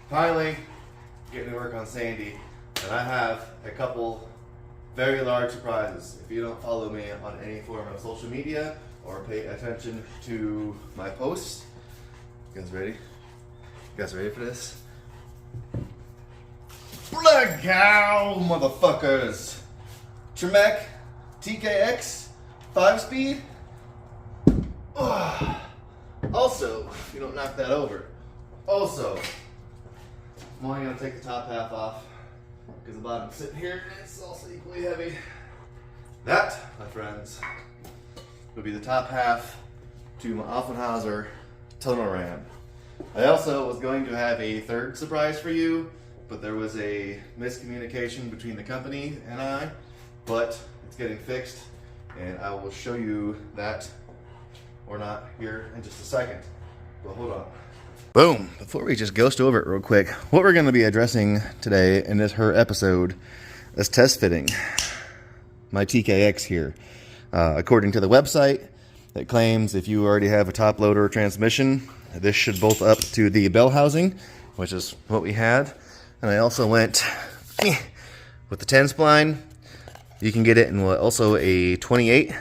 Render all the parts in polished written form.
finally getting to work on Sandy, and I have a couple very large surprises. If you don't follow me on any form of social media or pay attention to my posts, you guys ready? You guys ready for this? Blood cow, motherfuckers! Tremec TKX 5-speed. Also, if you don't knock that over. Also, I'm only gonna take the top half off because the bottom's sitting here and it's also equally heavy. That, my friends, would be the top half to my Offenhauser tunnel ram. I also was going to have a third surprise for you, but there was a miscommunication between the company and I, but it's getting fixed, and I will show you that or not here in just a second. But hold on. Boom. Before we just ghost over it real quick, what we're going to be addressing today in this episode is test fitting my TKX here. According to the website, it claims if you already have a top loader transmission, this should bolt up to the bell housing, which is what we had. And I also went with the 10 spline. You can get it in also a 28,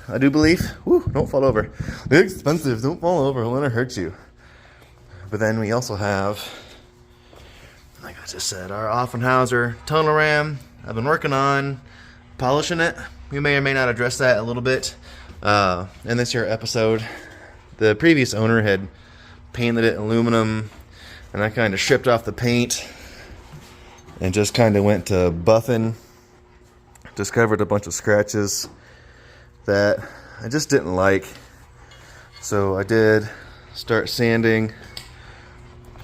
I do believe. Woo, don't fall over. They're expensive. Don't fall over. I'll let it hurt you. But then we also have, like I just said, our Offenhauser tunnel ram. I've been working on polishing it. We may or may not address that a little bit in this here episode. The previous owner had painted it aluminum, and I kind of stripped off the paint and just kind of went to buffing. Discovered a bunch of scratches that I just didn't like. So I did start sanding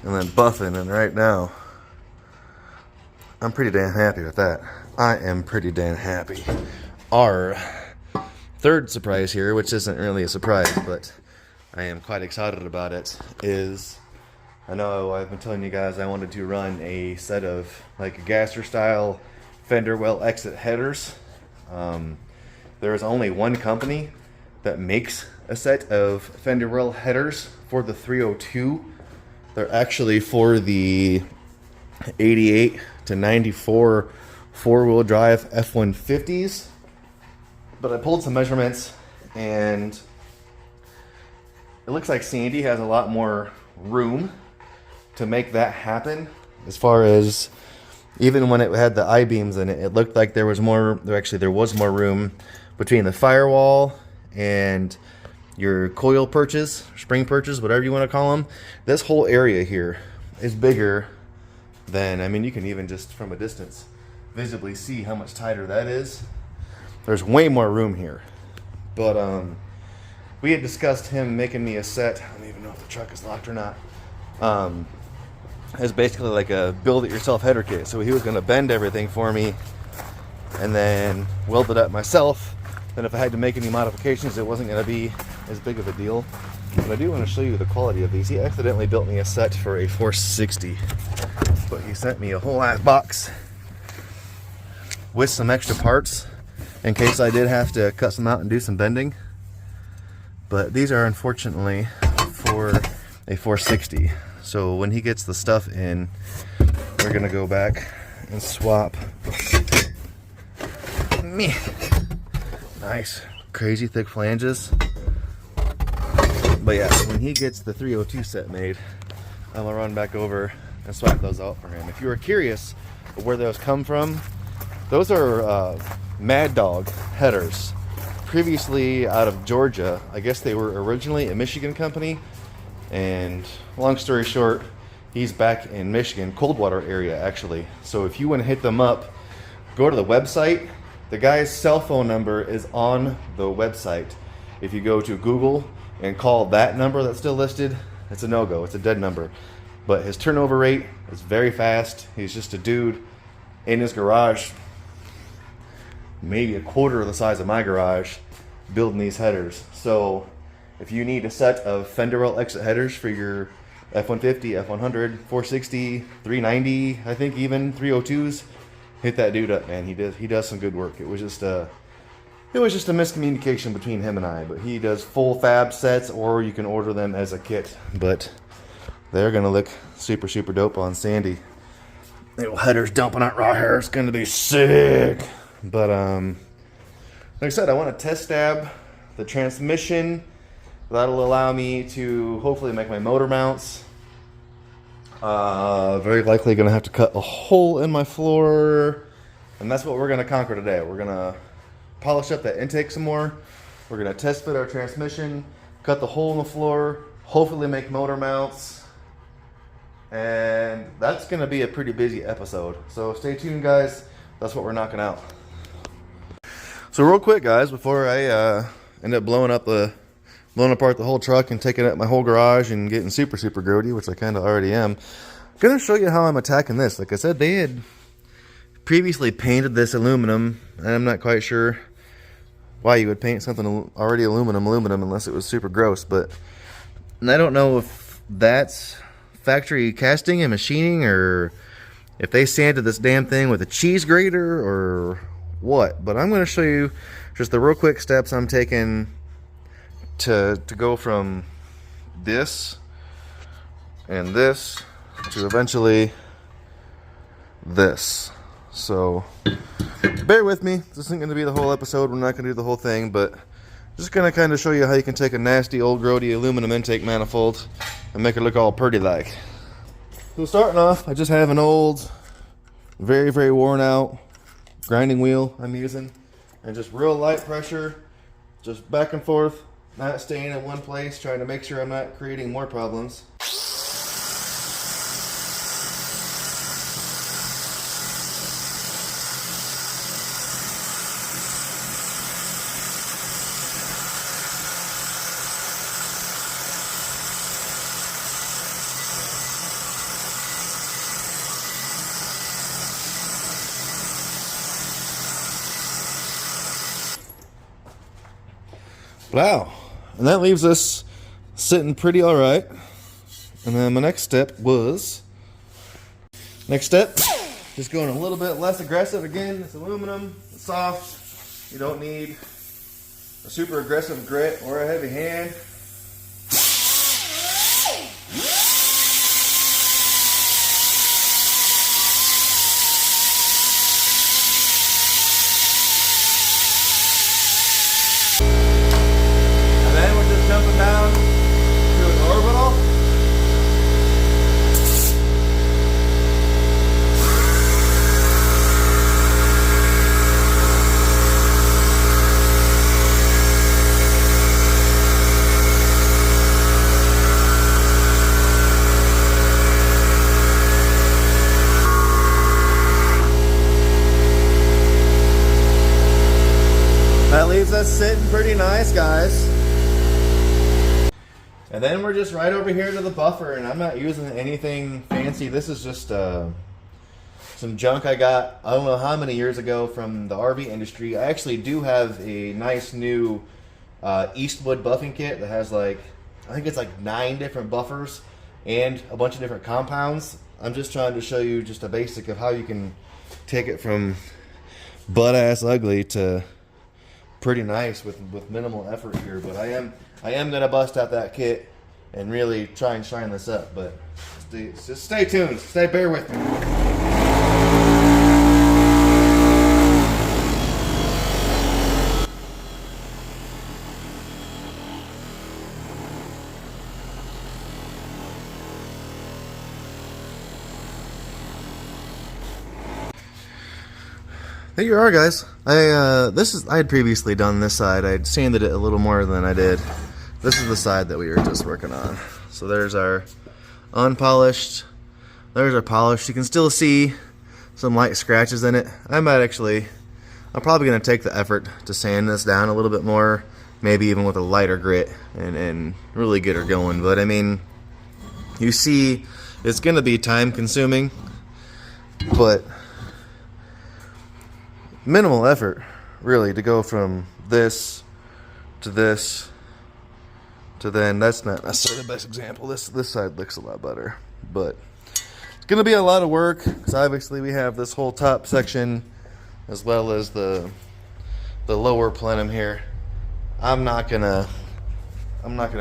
and then buffing, and right now I'm pretty damn happy with that. I am pretty damn happy. Our third surprise here, which isn't really a surprise, but I am quite excited about it, is I know I've been telling you guys I wanted to run a set of like a gasser style fender well exit headers. There is only one company that makes a set of fender well headers for the 302. They're actually for the 88 to 94 four-wheel drive F150s. But I pulled some measurements, and it looks like Sandy has a lot more room to make that happen. As far as even when it had the I-beams in it, it looked like there was more. There was more room between the firewall and your coil perches, spring perches, whatever you want to call them. This whole area here is bigger than, I mean, you can even just from a distance visibly see how much tighter that is. There's way more room here. But we had discussed him making me a set. I don't even know if the truck is locked or not. It's basically like a build it yourself header kit. So he was going to bend everything for me and then weld it up myself. Then if I had to make any modifications, it wasn't going to be as big of a deal. But I do want to show you the quality of these. He accidentally built me a set for a 460, but he sent me a whole ass box with some extra parts in case I did have to cut some out and do some bending. But these are unfortunately for a 460. So when he gets the stuff in, we're gonna go back and swap. Me. Nice, crazy thick flanges. But yeah, when he gets the 302 set made, I'm gonna run back over and swap those out for him. If you were curious where those come from, those are Mad Dog headers. Previously out of Georgia. I guess they were originally a Michigan company. And long story short, he's back in Michigan, Coldwater area actually. So if you want to hit them up, go to the website. The guy's cell phone number is on the website. If you go to Google and call that number that's still listed, it's a no-go. It's a dead number. But his turnover rate is very fast. He's just a dude in his garage, maybe a quarter of the size of my garage, building these headers. So if you need a set of fender well exit headers for your F150, F100, 460, 390, I think even 302s, hit that dude up, man. He does some good work. It was just a miscommunication between him and I, but he does full fab sets, or you can order them as a kit. But they're gonna look super, super dope on sandy. Little headers dumping out raw hair. It's gonna be sick. But like I said, I want to test stab the transmission. That'll allow me to hopefully make my motor mounts. Very likely gonna have to cut a hole in my floor, and that's what we're gonna conquer today. We're gonna polish up that intake some more. We're gonna test fit our transmission, cut the hole in the floor, hopefully make motor mounts, and that's gonna be a pretty busy episode. So stay tuned, guys. That's what we're knocking out. So real quick, guys, before I end up blowing apart the whole truck and taking up my whole garage and getting super, super grody, which I kind of already am, I'm going to show you how I'm attacking this. Like I said, they had previously painted this aluminum, and I'm not quite sure why you would paint something already aluminum unless it was super gross. But and I don't know if that's factory casting and machining, or if they sanded this damn thing with a cheese grater or what. But I'm going to show you just the real quick steps I'm taking to go from this and this to eventually this. So bear with me. This isn't going to be the whole episode. We're not going to do the whole thing, but just going to kind of show you how you can take a nasty old grody aluminum intake manifold and make it look all pretty like. So starting off, I just have an old, very, very worn out grinding wheel I'm using, and just real light pressure, just back and forth, not staying in one place, trying to make sure I'm not creating more problems. Wow, and that leaves us sitting pretty all right. And then my next step, just going a little bit less aggressive. Again, it's aluminum, it's soft. You don't need a super aggressive grit or a heavy hand. Jumping down to an orbital. That leaves us sitting pretty nice, guys. And then we're just right over here to the buffer, and I'm not using anything fancy. This is just some junk I got, I don't know how many years ago, from the RV industry. I actually do have a nice new Eastwood buffing kit that has like, I think it's like 9 different buffers and a bunch of different compounds. I'm just trying to show you just a basic of how you can take it from butt-ass ugly to pretty nice with minimal effort here. But I am gonna bust out that kit and really try and shine this up. But just stay tuned. Bear with me. There you are, guys. I had previously done this side. I'd sanded it a little more than I did. This is the side that we were just working on. So there's our unpolished. There's our polished. You can still see some light scratches in it. I'm probably gonna take the effort to sand this down a little bit more, maybe even with a lighter grit, and really get her going. But I mean, you see, it's gonna be time consuming, but minimal effort, really, to go from this to this to then. That's not necessarily the best example. This side looks a lot better, but it's gonna be a lot of work because obviously we have this whole top section as well as the lower plenum here. I'm not gonna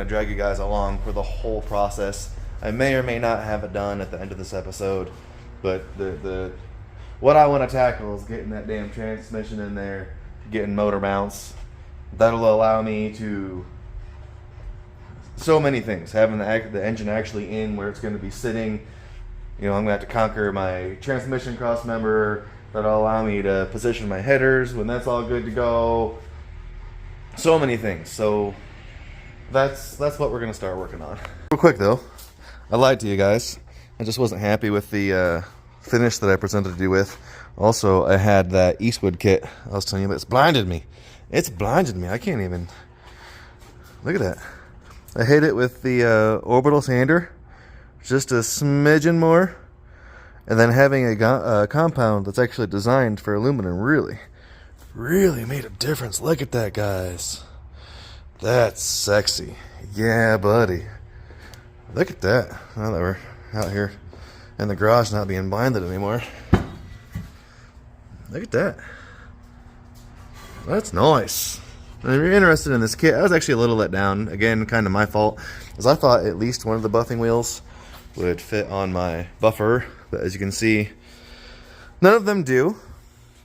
drag you guys along for the whole process. I may or may not have it done at the end of this episode, but what I want to tackle is getting that damn transmission in there, getting motor mounts. That'll allow me to so many things. Having the engine actually in where it's going to be sitting. You know, I'm going to have to conquer my transmission cross member. That'll allow me to position my headers when that's all good to go. So many things. So that's what we're going to start working on. Real quick though, I lied to you guys. I just wasn't happy with the finish that I presented you with. Also, I had that Eastwood kit I was telling you about. It's blinded me. It's blinded me. I can't even. Look at that. I hit it with the orbital sander, just a smidgen more, and then having a compound that's actually designed for aluminum really made a difference. Look at that, guys. That's sexy. Yeah, buddy. Look at that. Now that we're out here in the garage not being blinded anymore. Look at that. That's nice. And if you're interested in this kit, I was actually a little let down. Again, kind of my fault, because I thought at least one of the buffing wheels would fit on my buffer. But as you can see, none of them do.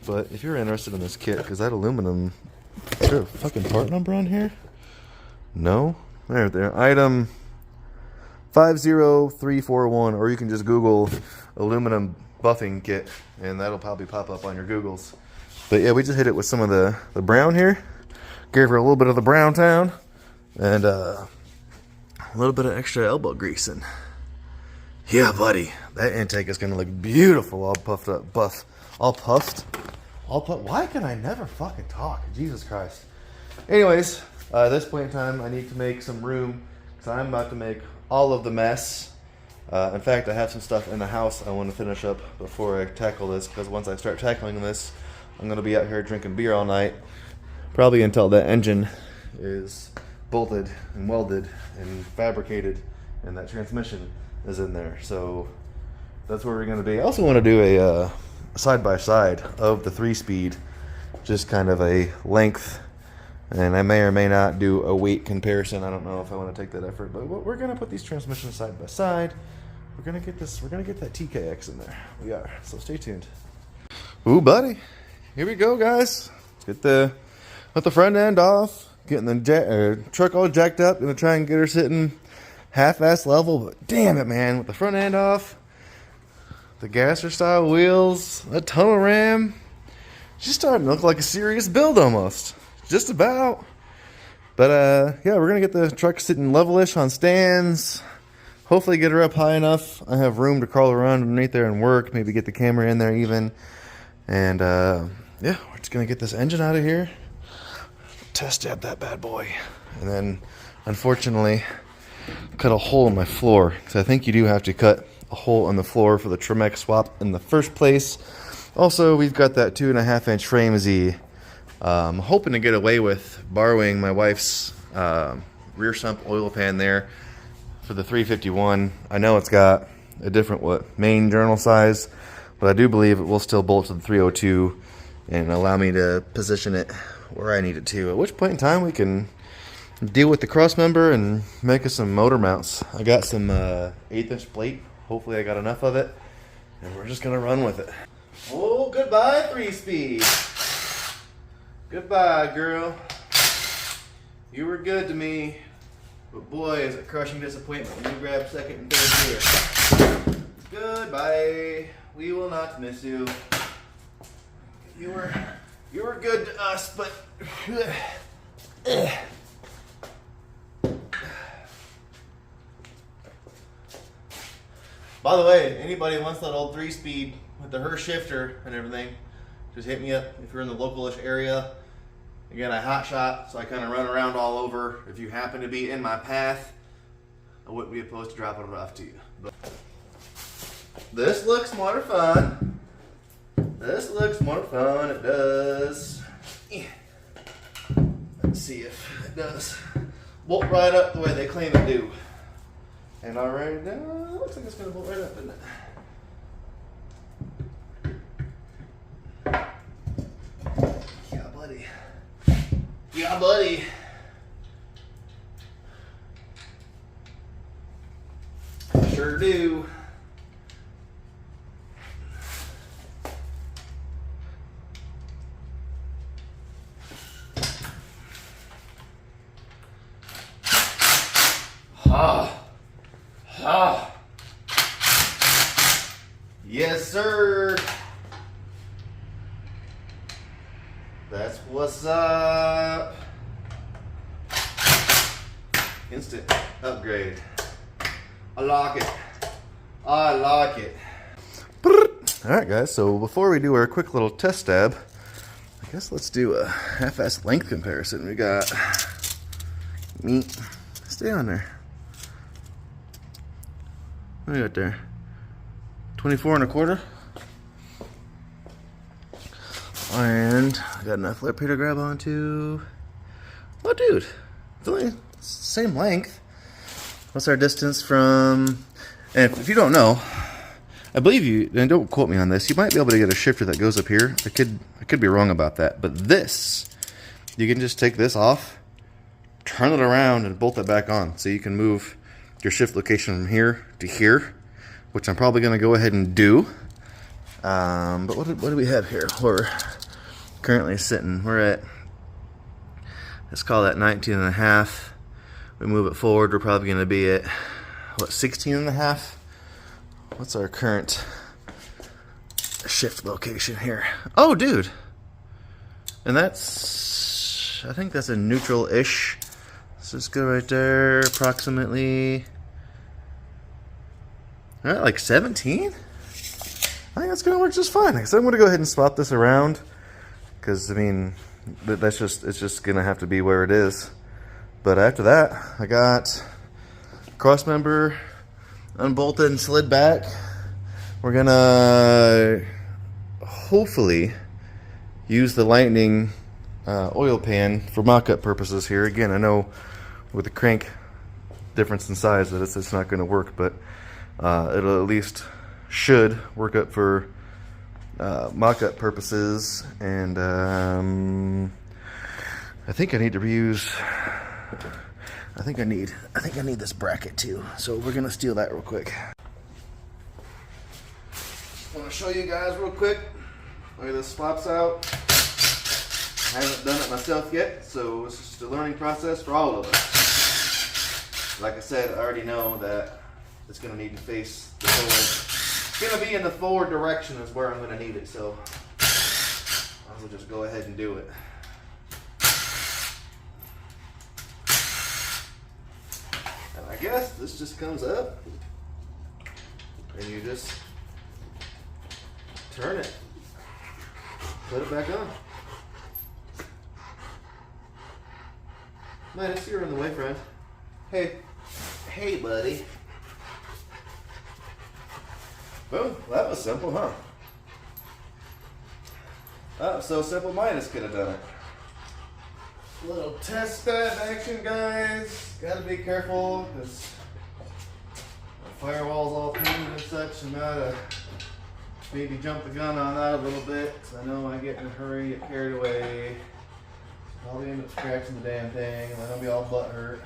But if you're interested in this kit, because that aluminum, is there a fucking part number on here? No? There. Item 50341, or you can just Google aluminum buffing kit, and that'll probably pop up on your Googles. But yeah, we just hit it with some of the brown here. Gave her a little bit of the brown town, and a little bit of extra elbow greasing. Yeah, buddy, that intake is gonna look beautiful, all puffed up, all puffed. Why can I never fucking talk? Jesus Christ. Anyways, at this point in time, I need to make some room, because I'm about to make all of the mess. In fact, I have some stuff in the house I want to finish up before I tackle this, because once I start tackling this, I'm going to be out here drinking beer all night, probably until that engine is bolted and welded and fabricated and that transmission is in there. So that's where we're going to be. I also want to do a side-by-side of the 3-speed, just kind of a length, and I may or may not do a weight comparison. I don't know if I want to take that effort, but we're going to put these transmissions side by side. We're going to get that TKX in there. We are. So stay tuned. Ooh, buddy. Here we go, guys. Let's get the front end off. Getting the truck all jacked up. Gonna try and get her sitting half-ass level, but damn it, man. With the front end off, the gasser style wheels, a tunnel ram. She's starting to look like a serious build almost. Just about. But yeah, we're gonna get the truck sitting levelish on stands. Hopefully get her up high enough. I have room to crawl around underneath there and work. Maybe get the camera in there even. And yeah, we're just gonna get this engine out of here. Test jab that bad boy. And then, unfortunately, cut a hole in my floor. Because I think you do have to cut a hole in the floor for the Tremec swap in the first place. Also, we've got that 2.5-inch frame Z. I'm hoping to get away with borrowing my wife's rear sump oil pan there for the 351. I know it's got a different main journal size, but I do believe it will still bolt to the 302 and allow me to position it where I need it to. At which point in time we can deal with the cross member and make us some motor mounts. I got some 1/8-inch plate. Hopefully I got enough of it, and we're just gonna run with it. Oh, goodbye 3-speed. Goodbye, girl. You were good to me, but boy, is it crushing disappointment when you grab second and third gear. Goodbye. We will not miss you. You were good to us, but by the way, anybody wants that old 3-speed with the Hurst shifter and everything, just hit me up if you're in the localish area. Again, I hot shot, so I kind of run around all over. If you happen to be in my path, I wouldn't be opposed to dropping it off to you. But this looks more fun. This looks more fun. It does. Let's see if it does. Bolt right up the way they claim it do. And already, no, looks like it's gonna bolt right up, doesn't it? Yeah, buddy. Yeah, buddy. Yes, sir. That's what's up. Instant upgrade. I like it. I like it. Alright guys, so before we do our quick little test stab, I guess let's do a half-ass length comparison. We got meat. Stay on there. What do we got there? 24 1/4. And I got enough lip here to grab onto. Oh dude, it's only the same length. What's our distance from, and if you don't know, I believe you, and don't quote me on this, you might be able to get a shifter that goes up here. I could be wrong about that, but this, you can just take this off, turn it around, and bolt it back on. So you can move your shift location from here to here, which I'm probably going to go ahead and do. But what do we have here? We're currently sitting, we're at, let's call that 19.5. We move it forward, we're probably going to be at, what, 16.5? What's our current shift location here? Oh, dude. And that's, I think that's a neutral-ish. So let's go right there, approximately, all right, like 17? I think that's going to work just fine. So I'm going to go ahead and swap this around because, I mean, it's just going to have to be where it is. But after that, I got crossmember unbolted and slid back. We're going to hopefully use the lightning oil pan for mock-up purposes here. Again, I know with the crank difference in size that it's not going to work, but it'll at least should work up for mock-up purposes. And I think I need to reuse. I think I need this bracket too. So we're gonna steal that real quick. I want to show you guys real quick where this flops out. I haven't done it myself yet, so it's just a learning process for all of us. Like I said, I already know that it's gonna need to face the forward. It's gonna be in the forward direction is where I'm gonna need it, so I'll just go ahead and do it. And I guess this just comes up and you just turn it, put it back on. Midas, you're in the way, friend. Hey buddy. Boom, that was simple, huh? Oh, so simple Midas could have done it. Little test stab action, guys. Gotta be careful because the firewall's all painted and such, and gotta maybe jump the gun on that a little bit. So I know I get in a hurry, get carried away. Probably end up scratching the damn thing, and then I'll be all butt hurt.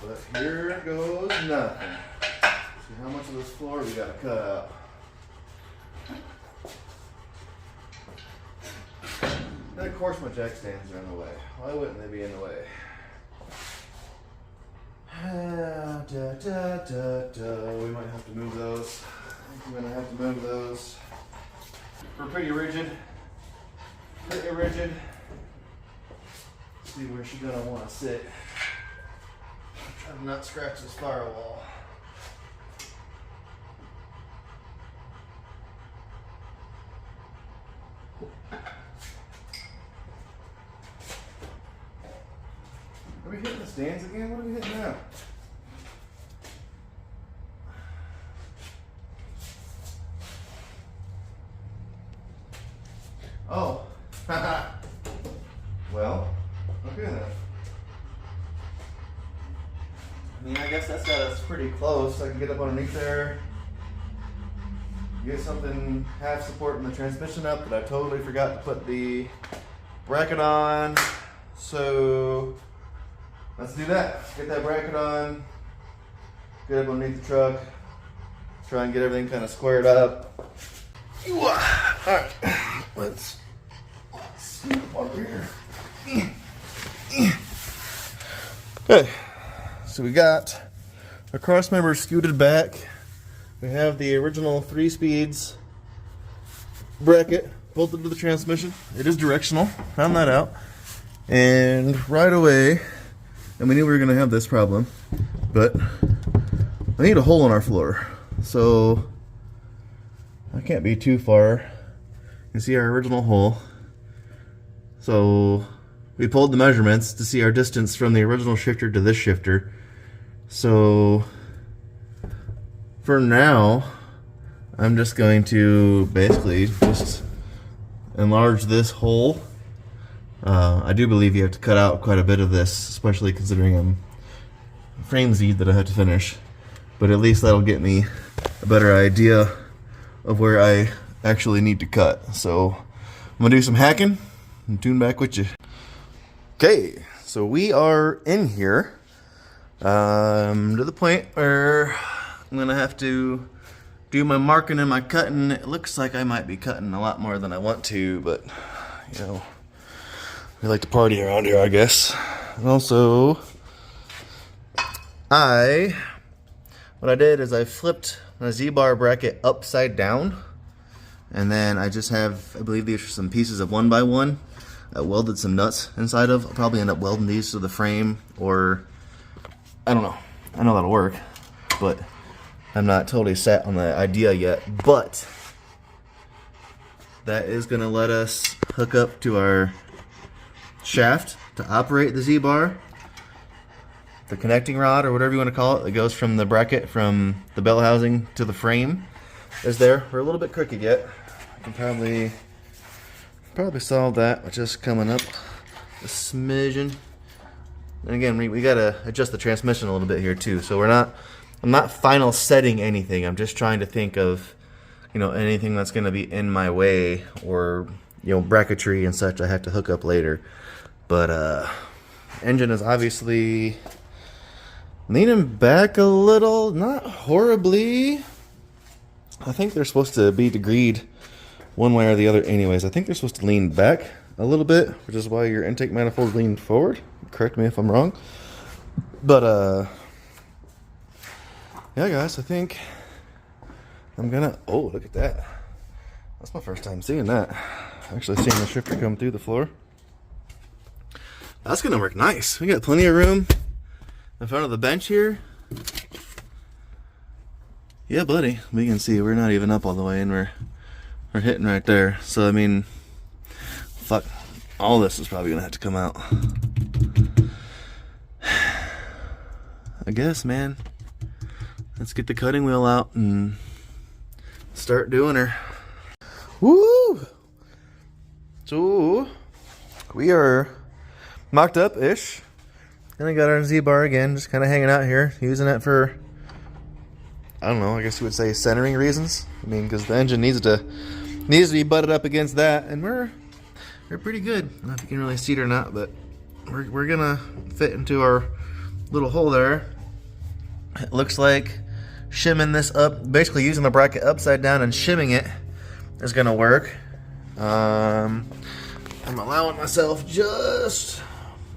But here goes nothing. See how much of this floor we gotta cut out. And of course my jack stands are in the way. Why wouldn't they be in the way? We might have to move those. I think we're gonna have to move those. We're pretty rigid. Pretty rigid. See where she's gonna want to sit. Try to not scratch this firewall. Are we hitting the stands again? What are we hitting now? Oh. Well, okay then. I mean, I guess that's got us pretty close. I can get up underneath there. Get something half supporting the transmission up, but I totally forgot to put the bracket on. So let's do that. Get that bracket on. Get up underneath the truck. Try and get everything kind of squared up. Alright. Let's see over here. Okay. So we got Our crossmember scooted back. We have the original 3 speeds bracket bolted to the transmission. It is directional. Found that out. And right away, and we knew we were going to have this problem, but I need a hole in our floor. So I can't be too far. You can see our original hole. So we pulled the measurements to see our distance from the original shifter to this shifter. So for now, I'm just going to basically just enlarge this hole. I do believe you have to cut out quite a bit of this, especially considering I'm frame Z that I have to finish. But at least that'll get me a better idea of where I actually need to cut. So I'm gonna do some hacking and tune back with you. Okay, so we are in here to the point where I'm gonna have to do my marking and my cutting. It looks like I might be cutting a lot more than I want to, but you know, we like to party around here, I guess. And also, what I did is I flipped my Z-bar bracket upside down, and then I just have, I believe these are some pieces of 1x1. I welded some nuts inside of. I'll probably end up welding these to the frame, or I don't know. I know that'll work, but I'm not totally set on the idea yet. But that is gonna let us hook up to our shaft to operate the Z-bar. The connecting rod, or whatever you want to call it, that goes from the bracket, from the bell housing to the frame, is there. We're a little bit crooked yet. I can probably solve that by just coming up a smidgen. And again, we gotta adjust the transmission a little bit here too. So I'm not final setting anything. I'm just trying to think of, you know, anything that's gonna be in my way, or you know, bracketry and such I have to hook up later. But engine is obviously leaning back a little, not horribly. I think they're supposed to be degreed one way or the other anyways. I think they're supposed to lean back a little bit, which is why your intake manifold lean forward. Correct me if I'm wrong. But yeah guys, I think I'm gonna, oh look at that. That's my first time seeing that. Actually seeing the shifter come through the floor. That's gonna work nice. We got plenty of room in front of the bench here. Yeah, buddy. We can see we're not even up all the way, and we're hitting right there. So I mean, fuck, all this is probably gonna have to come out. I guess, man. Let's get the cutting wheel out and start doing her. Woo! So we are mocked up ish. And I got our Z-bar again, just kind of hanging out here, using it for, I don't know, I guess you would say centering reasons. I mean, because the engine needs to be butted up against that, and we're pretty good. I don't know if you can really see it or not, but we're gonna fit into our little hole there. It looks like shimming this up, basically using the bracket upside down and shimming it, is gonna work. I'm allowing myself just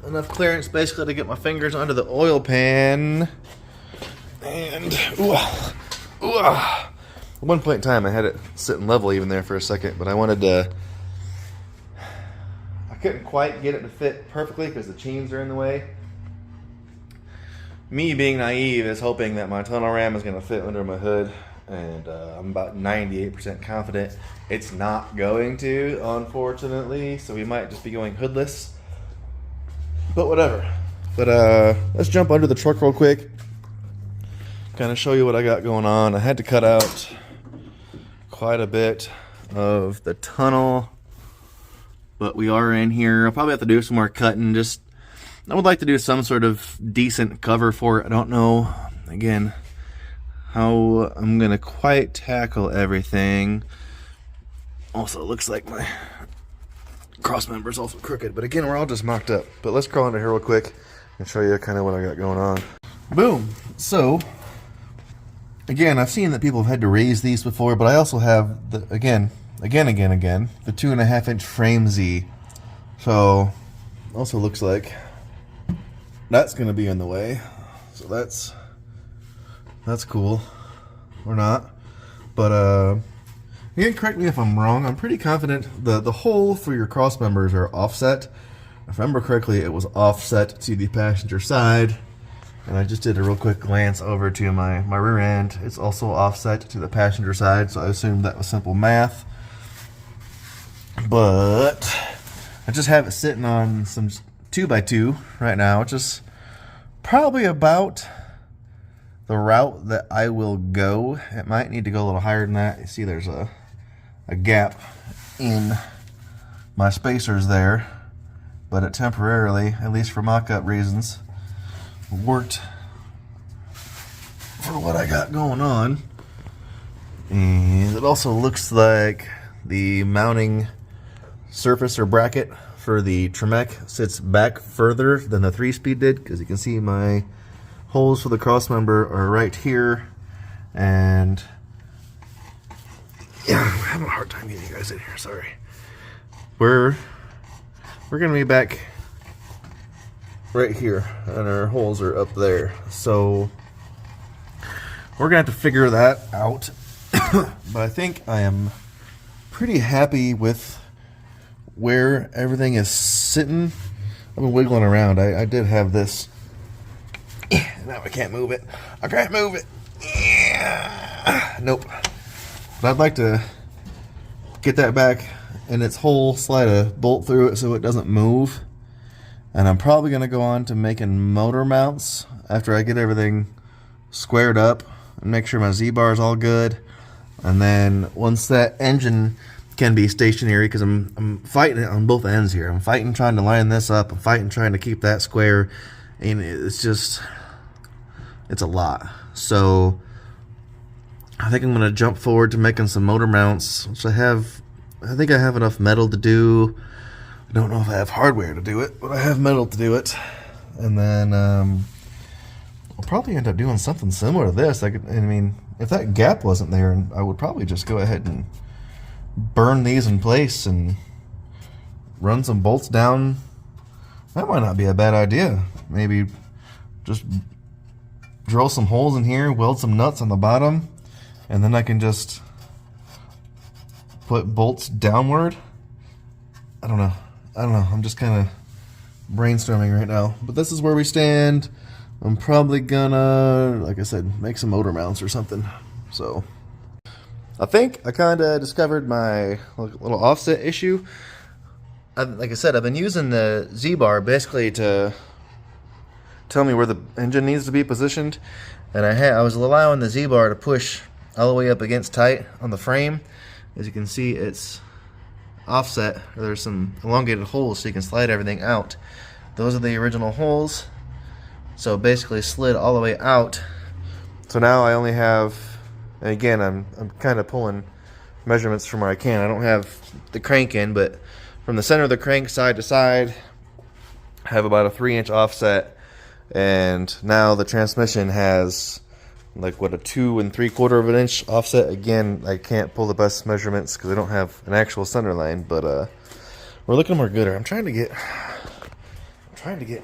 enough clearance basically to get my fingers under the oil pan. And at one point in time I had it sitting level even there for a second, but I couldn't quite get it to fit perfectly because the chains are in the way. Me being naive is hoping that my tunnel ram is going to fit under my hood, and I'm about 98% confident it's not going to, unfortunately, so we might just be going hoodless. But whatever. But let's jump under the truck real quick. Kind of show you what I got going on. I had to cut out quite a bit of the tunnel, but we are in here. I'll probably have to do some more cutting. I would like to do some sort of decent cover for it. I don't know, again, how I'm gonna quite tackle everything. Also, it looks like my cross member is also crooked, but again, we're all just mocked up. But let's crawl into here real quick and show you kind of what I got going on. Boom. So again, I've seen that people have had to raise these before, but I also have the the 2.5 inch frame Z. So also looks like that's going to be in the way. So that's That's cool. Or not. But you can correct me if I'm wrong. I'm pretty confident the hole for your cross members are offset. If I remember correctly, it was offset to the passenger side. And I just did a real quick glance over to my rear end. It's also offset to the passenger side, so I assumed that was simple math. But I just have it sitting on some 2x2 right now, which is probably about the route that I will go. It might need to go a little higher than that. You see there's a gap in my spacers there, but it temporarily, at least for mock-up reasons, worked for what I got going on. And it also looks like the mounting surface or bracket for the Tremec sits back further than the 3-speed did, because you can see my holes for the cross member are right here. And yeah, I'm having a hard time getting you guys in here, sorry. We're gonna be back right here, and our holes are up there, so we're gonna have to figure that out. But I think I am pretty happy with where everything is sitting. I've been wiggling around. I did have this. Now I can't move it. I can't move it. Nope. But I'd like to get that back in its hole, slide a bolt through it so it doesn't move. And I'm probably going to go on to making motor mounts after I get everything squared up and make sure my Z-bar is all good. And then once that engine can be stationary, because I'm fighting it on both ends here. I'm fighting trying to line this up. I'm fighting trying to keep that square. And it's just, it's a lot. So I think I'm going to jump forward to making some motor mounts, which I think I have enough metal to do. I don't know if I have hardware to do it, but I have metal to do it. And then I'll probably end up doing something similar to this. I mean, if that gap wasn't there, I would probably just go ahead and burn these in place and run some bolts down. That might not be a bad idea. Maybe just drill some holes in here, weld some nuts on the bottom, and then I can just put bolts downward. I don't know. I'm just kind of brainstorming right now. But this is where we stand. I'm probably gonna, like I said, make some motor mounts or something. So I think I kind of discovered my little offset issue. Like I said, I've been using the Z-bar basically to tell me where the engine needs to be positioned. And I was allowing the Z-bar to push all the way up against tight on the frame. As you can see, it's offset. There's some elongated holes so you can slide everything out. Those are the original holes. So it basically slid all the way out. So now I only have, and again, I'm kind of pulling measurements from where I can. I don't have the crank in, but from the center of the crank side to side, I have about a 3-inch offset. And now the transmission has like what, a 2 3/4 inch offset. Again, I can't pull the best measurements because I don't have an actual center line, but we're looking more gooder. I'm trying to get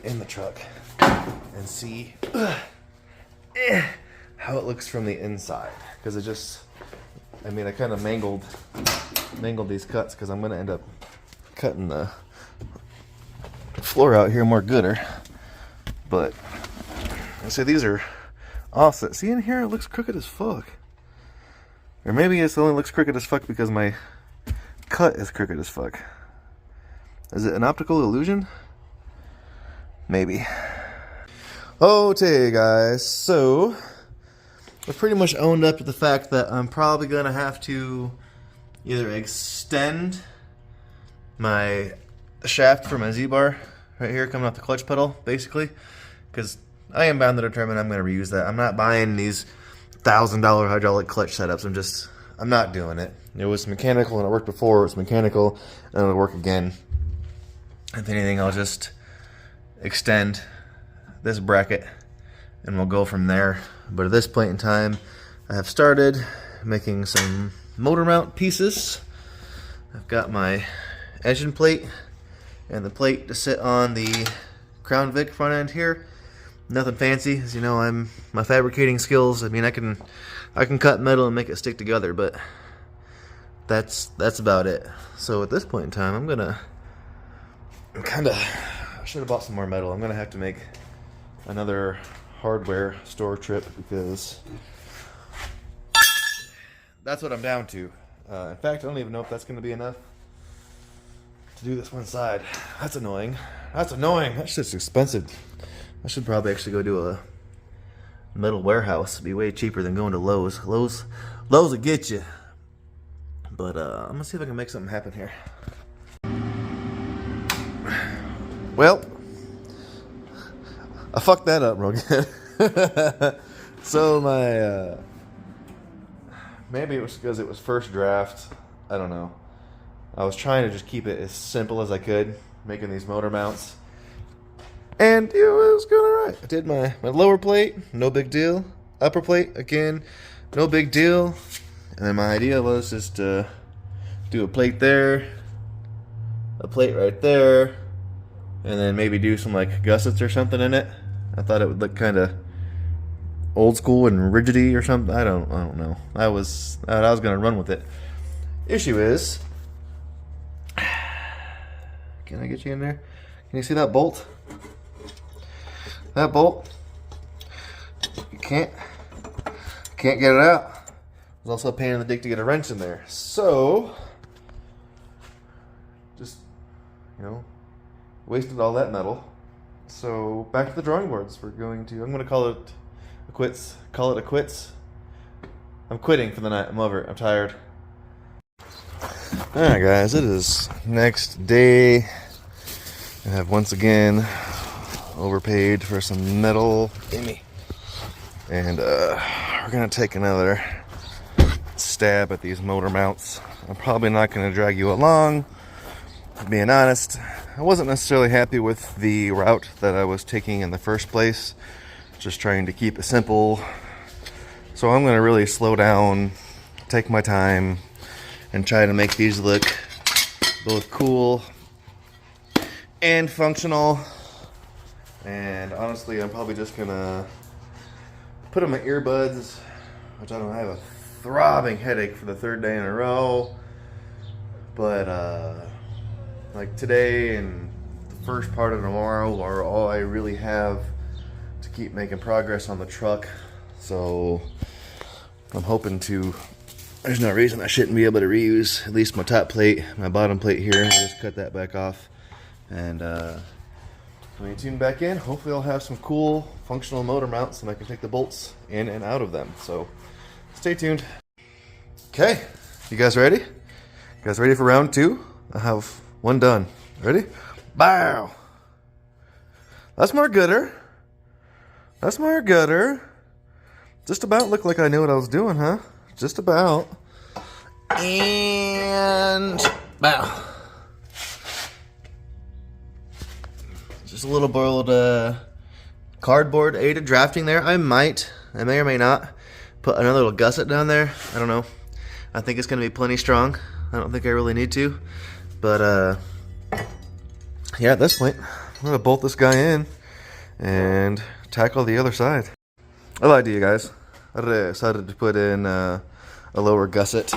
in the truck and see how it looks from the inside, because it just, I mean, I kind of mangled these cuts because I'm going to end up cutting the floor out here more gooder. But I say these are offset. See, in here it looks crooked as fuck. Or maybe it only looks crooked as fuck because my cut is crooked as fuck. Is it an optical illusion? Maybe. Okay, guys, so I've pretty much owned up to the fact that I'm probably going to have to either extend my shaft for my Z-bar right here coming off the clutch pedal, basically, because I am bound to determine I'm going to reuse that. I'm not buying these $1,000 hydraulic clutch setups. I'm not doing it. It was mechanical and it worked before. It's mechanical and it'll work again. If anything, I'll just extend this bracket and we'll go from there. But at this point in time, I have started making some motor mount pieces. I've got my engine plate and the plate to sit on the Crown Vic front end here. Nothing fancy, as you know, my fabricating skills. I mean, I can cut metal and make it stick together, but that's about it. So at this point in time, I should have bought some more metal. I'm gonna have to make another hardware store trip because that's what I'm down to. In fact, I don't even know if that's gonna be enough to do this one side. That's annoying. That's annoying. That's just expensive. I should probably actually go to a metal warehouse. It'd be way cheaper than going to Lowe's. Lowe's will get you. But I'm gonna see if I can make something happen here. Well, I fucked that up real good. So my maybe it was because it was first draft. I don't know. I was trying to just keep it as simple as I could, making these motor mounts. And, you know, it was going alright. I did my lower plate, no big deal. Upper plate, again, no big deal. And then my idea was just to do a plate there, a plate right there, and then maybe do some, like, gussets or something in it. I thought it would look kind of old school and rigidy or something. I don't know. I was going to run with it. Issue is, can I get you in there? Can you see that bolt? That bolt, you can't get it out. There's also a pain in the dick to get a wrench in there. So, just, you know, wasted all that metal. So, back to the drawing boards. I'm going to call it a quits. Call it a quits. I'm quitting for the night. I'm over it. I'm tired. Alright guys, it is next day. I have once again overpaid for some metal, and we're gonna take another stab at these motor mounts. I'm probably not gonna drag you along. Being honest, I wasn't necessarily happy with the route that I was taking in the first place, just trying to keep it simple. So I'm gonna really slow down, take my time, and try to make these look both cool and functional. And honestly, I'm probably just gonna put on my earbuds, which I don't have a throbbing headache for the third day in a row. But like today and the first part of tomorrow are all I really have to keep making progress on the truck. So I'm hoping to, there's no reason I shouldn't be able to reuse at least my top plate, my bottom plate here. I'll just cut that back off. And when you tune back in, hopefully I'll have some cool functional motor mounts and I can take the bolts in and out of them. So stay tuned. Okay, you guys ready? You guys ready for round two? I have one done. Ready? Bow! That's more gooder. That's more gooder. Just about looked like I knew what I was doing, huh? Just about. And bow. Just a little boiled cardboard aided drafting there. I may or may not put another little gusset down there. I don't know. I think it's going to be plenty strong. I don't think I really need to. But yeah, at this point, I'm going to bolt this guy in and tackle the other side. I lied to you guys. I decided to put in a lower gusset.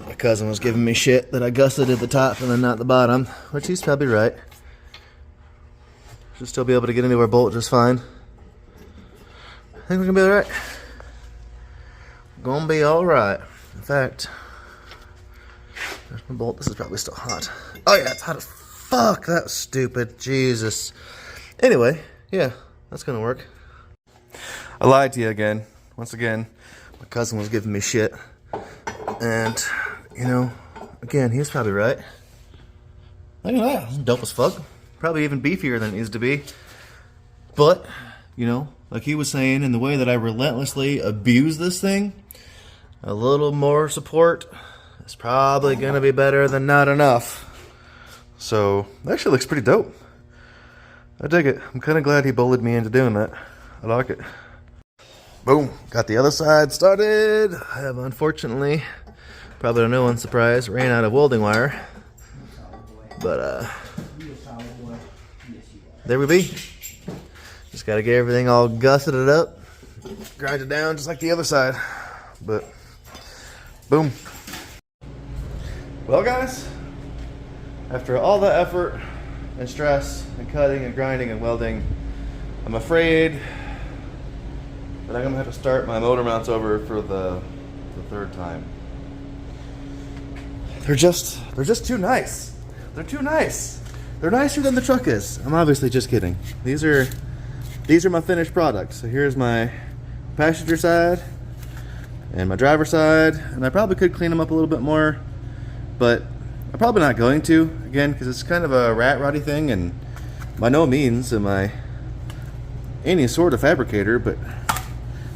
My cousin was giving me shit that I gusseted the top and then not the bottom, which he's probably right. Should still be able to get into our bolt just fine. I think we're gonna be alright. Gonna be alright. In fact, there's my bolt. This is probably still hot. Oh yeah, it's hot as fuck. That was stupid. Jesus. Anyway, yeah, that's gonna work. I lied to you again. Once again, my cousin was giving me shit. And, you know, again, he was probably right. Look at that. It's dope as fuck. Probably even beefier than it needs to be. But, you know, like he was saying, in the way that I relentlessly abuse this thing, a little more support is probably going to be better than not enough. So, it actually looks pretty dope. I dig it. I'm kind of glad he bullied me into doing that. I like it. Boom. Got the other side started. I have, unfortunately, probably to no one's surprise, ran out of welding wire. But, there we be. Just gotta get everything all gusseted it up, grind it down just like the other side. But boom. Well guys, after all the effort and stress and cutting and grinding and welding, I'm afraid that I'm gonna have to start my motor mounts over for the third time. They're just too nice. They're too nice. They're nicer than the truck is. I'm obviously just kidding. These are my finished products. So here's my passenger side and my driver side, and I probably could clean them up a little bit more, but I'm probably not going to, again, because it's kind of a rat roddy thing, and by no means am I any sort of fabricator, but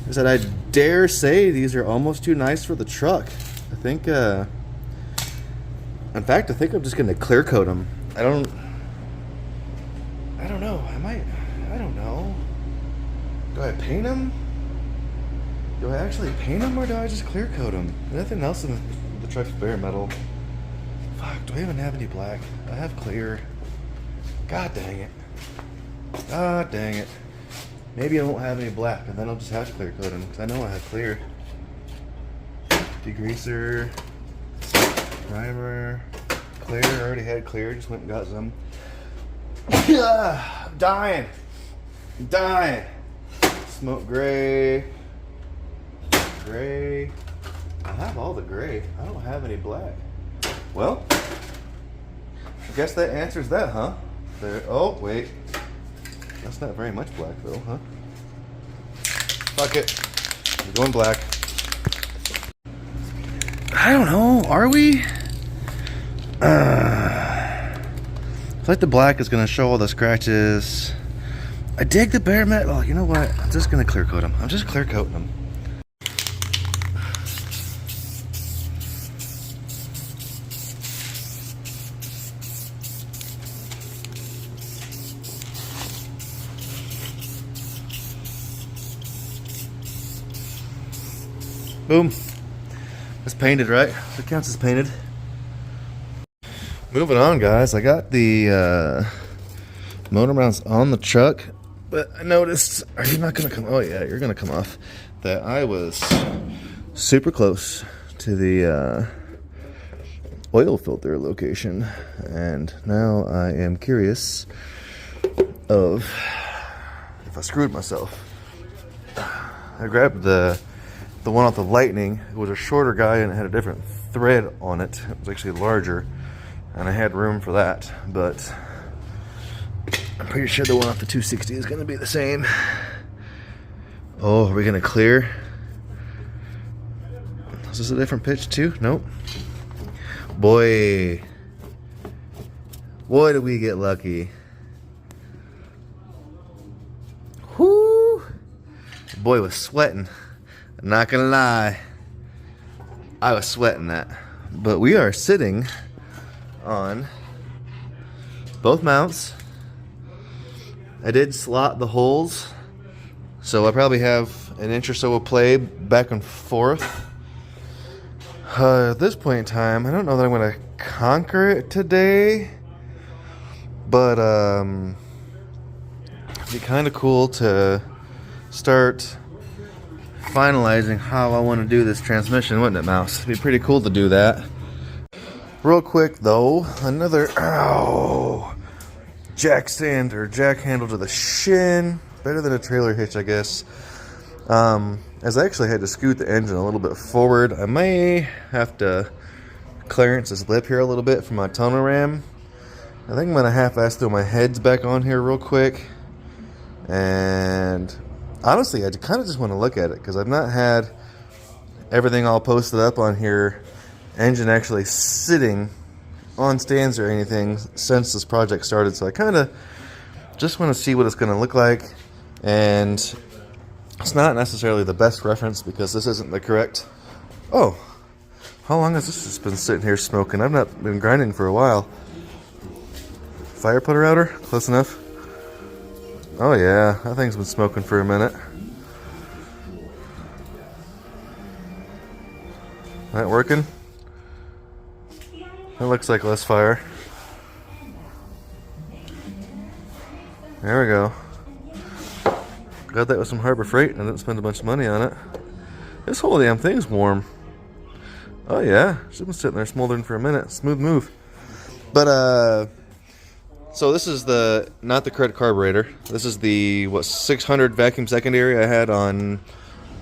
is that I dare say these are almost too nice for the truck. I think, in fact, I think I'm just gonna clear coat them. I don't know. I don't know. Do I paint them? Do I actually paint them, or do I just clear coat them? Nothing else in the truck's bare metal. Fuck, do I even have any black? I have clear. God dang it. God dang it. Maybe I won't have any black, and then I'll just have to clear coat them, because I know I have clear. Degreaser, primer, clear. I already had clear, just went and got some. I'm dying. I'm dying. Smoke gray. Gray. I have all the gray. I don't have any black. Well, I guess that answers that, huh? There. Oh, wait. That's not very much black, though, huh? Fuck it. We're going black. I don't know. Are we? It's like the black is going to show all the scratches. I dig the bare metal. Oh, you know what? I'm just going to clear coat them. I'm just clear coating them. Boom. It's painted, right? It counts as painted. Moving on, guys. I got the motor mounts on the truck, but I noticed, are you not going to come? Oh, yeah, you're going to come off. That I was super close to the oil filter location, and now I am curious of if I screwed myself. I grabbed the one off the Lightning. It was a shorter guy and it had a different thread on it. It was actually larger, and I had room for that, but I'm pretty sure the one off the 260 is going to be the same. Oh, are we going to clear? Is this a different pitch too? Nope. Boy, did we get lucky. Whoo! Boy was sweating. Not gonna lie, I was sweating that. But we are sitting on both mounts. I did slot the holes, so I probably have an inch or so of play back and forth. At this point in time, I don't know that I'm gonna conquer it today, but it'd be kind of cool to start finalizing how I want to do this transmission, wouldn't it, Mouse? It'd be pretty cool to do that. Real quick though, another jack stand or jack handle to the shin. Better than a trailer hitch, I guess. As I actually had to scoot the engine a little bit forward, I may have to clearance this lip here a little bit for my tonneau ram. I think I'm gonna half-ass throw my heads back on here real quick, and honestly, I kind of just want to look at it because I've not had everything all posted up on here, engine actually sitting on stands or anything since this project started. So I kind of just want to see what it's going to look like, and it's not necessarily the best reference because this isn't the correct. Oh, how long has this just been sitting here smoking? I've not been grinding for a while. Fire putter outer, close enough. Oh yeah, that thing's been smoking for a minute. That working? That looks like less fire. There we go. Got that with some Harbor Freight and I didn't spend a bunch of money on it. This whole damn thing's warm. Oh yeah, she's been sitting there smoldering for a minute. Smooth move. But so this is not the correct carburetor. This is the 600 vacuum secondary I had on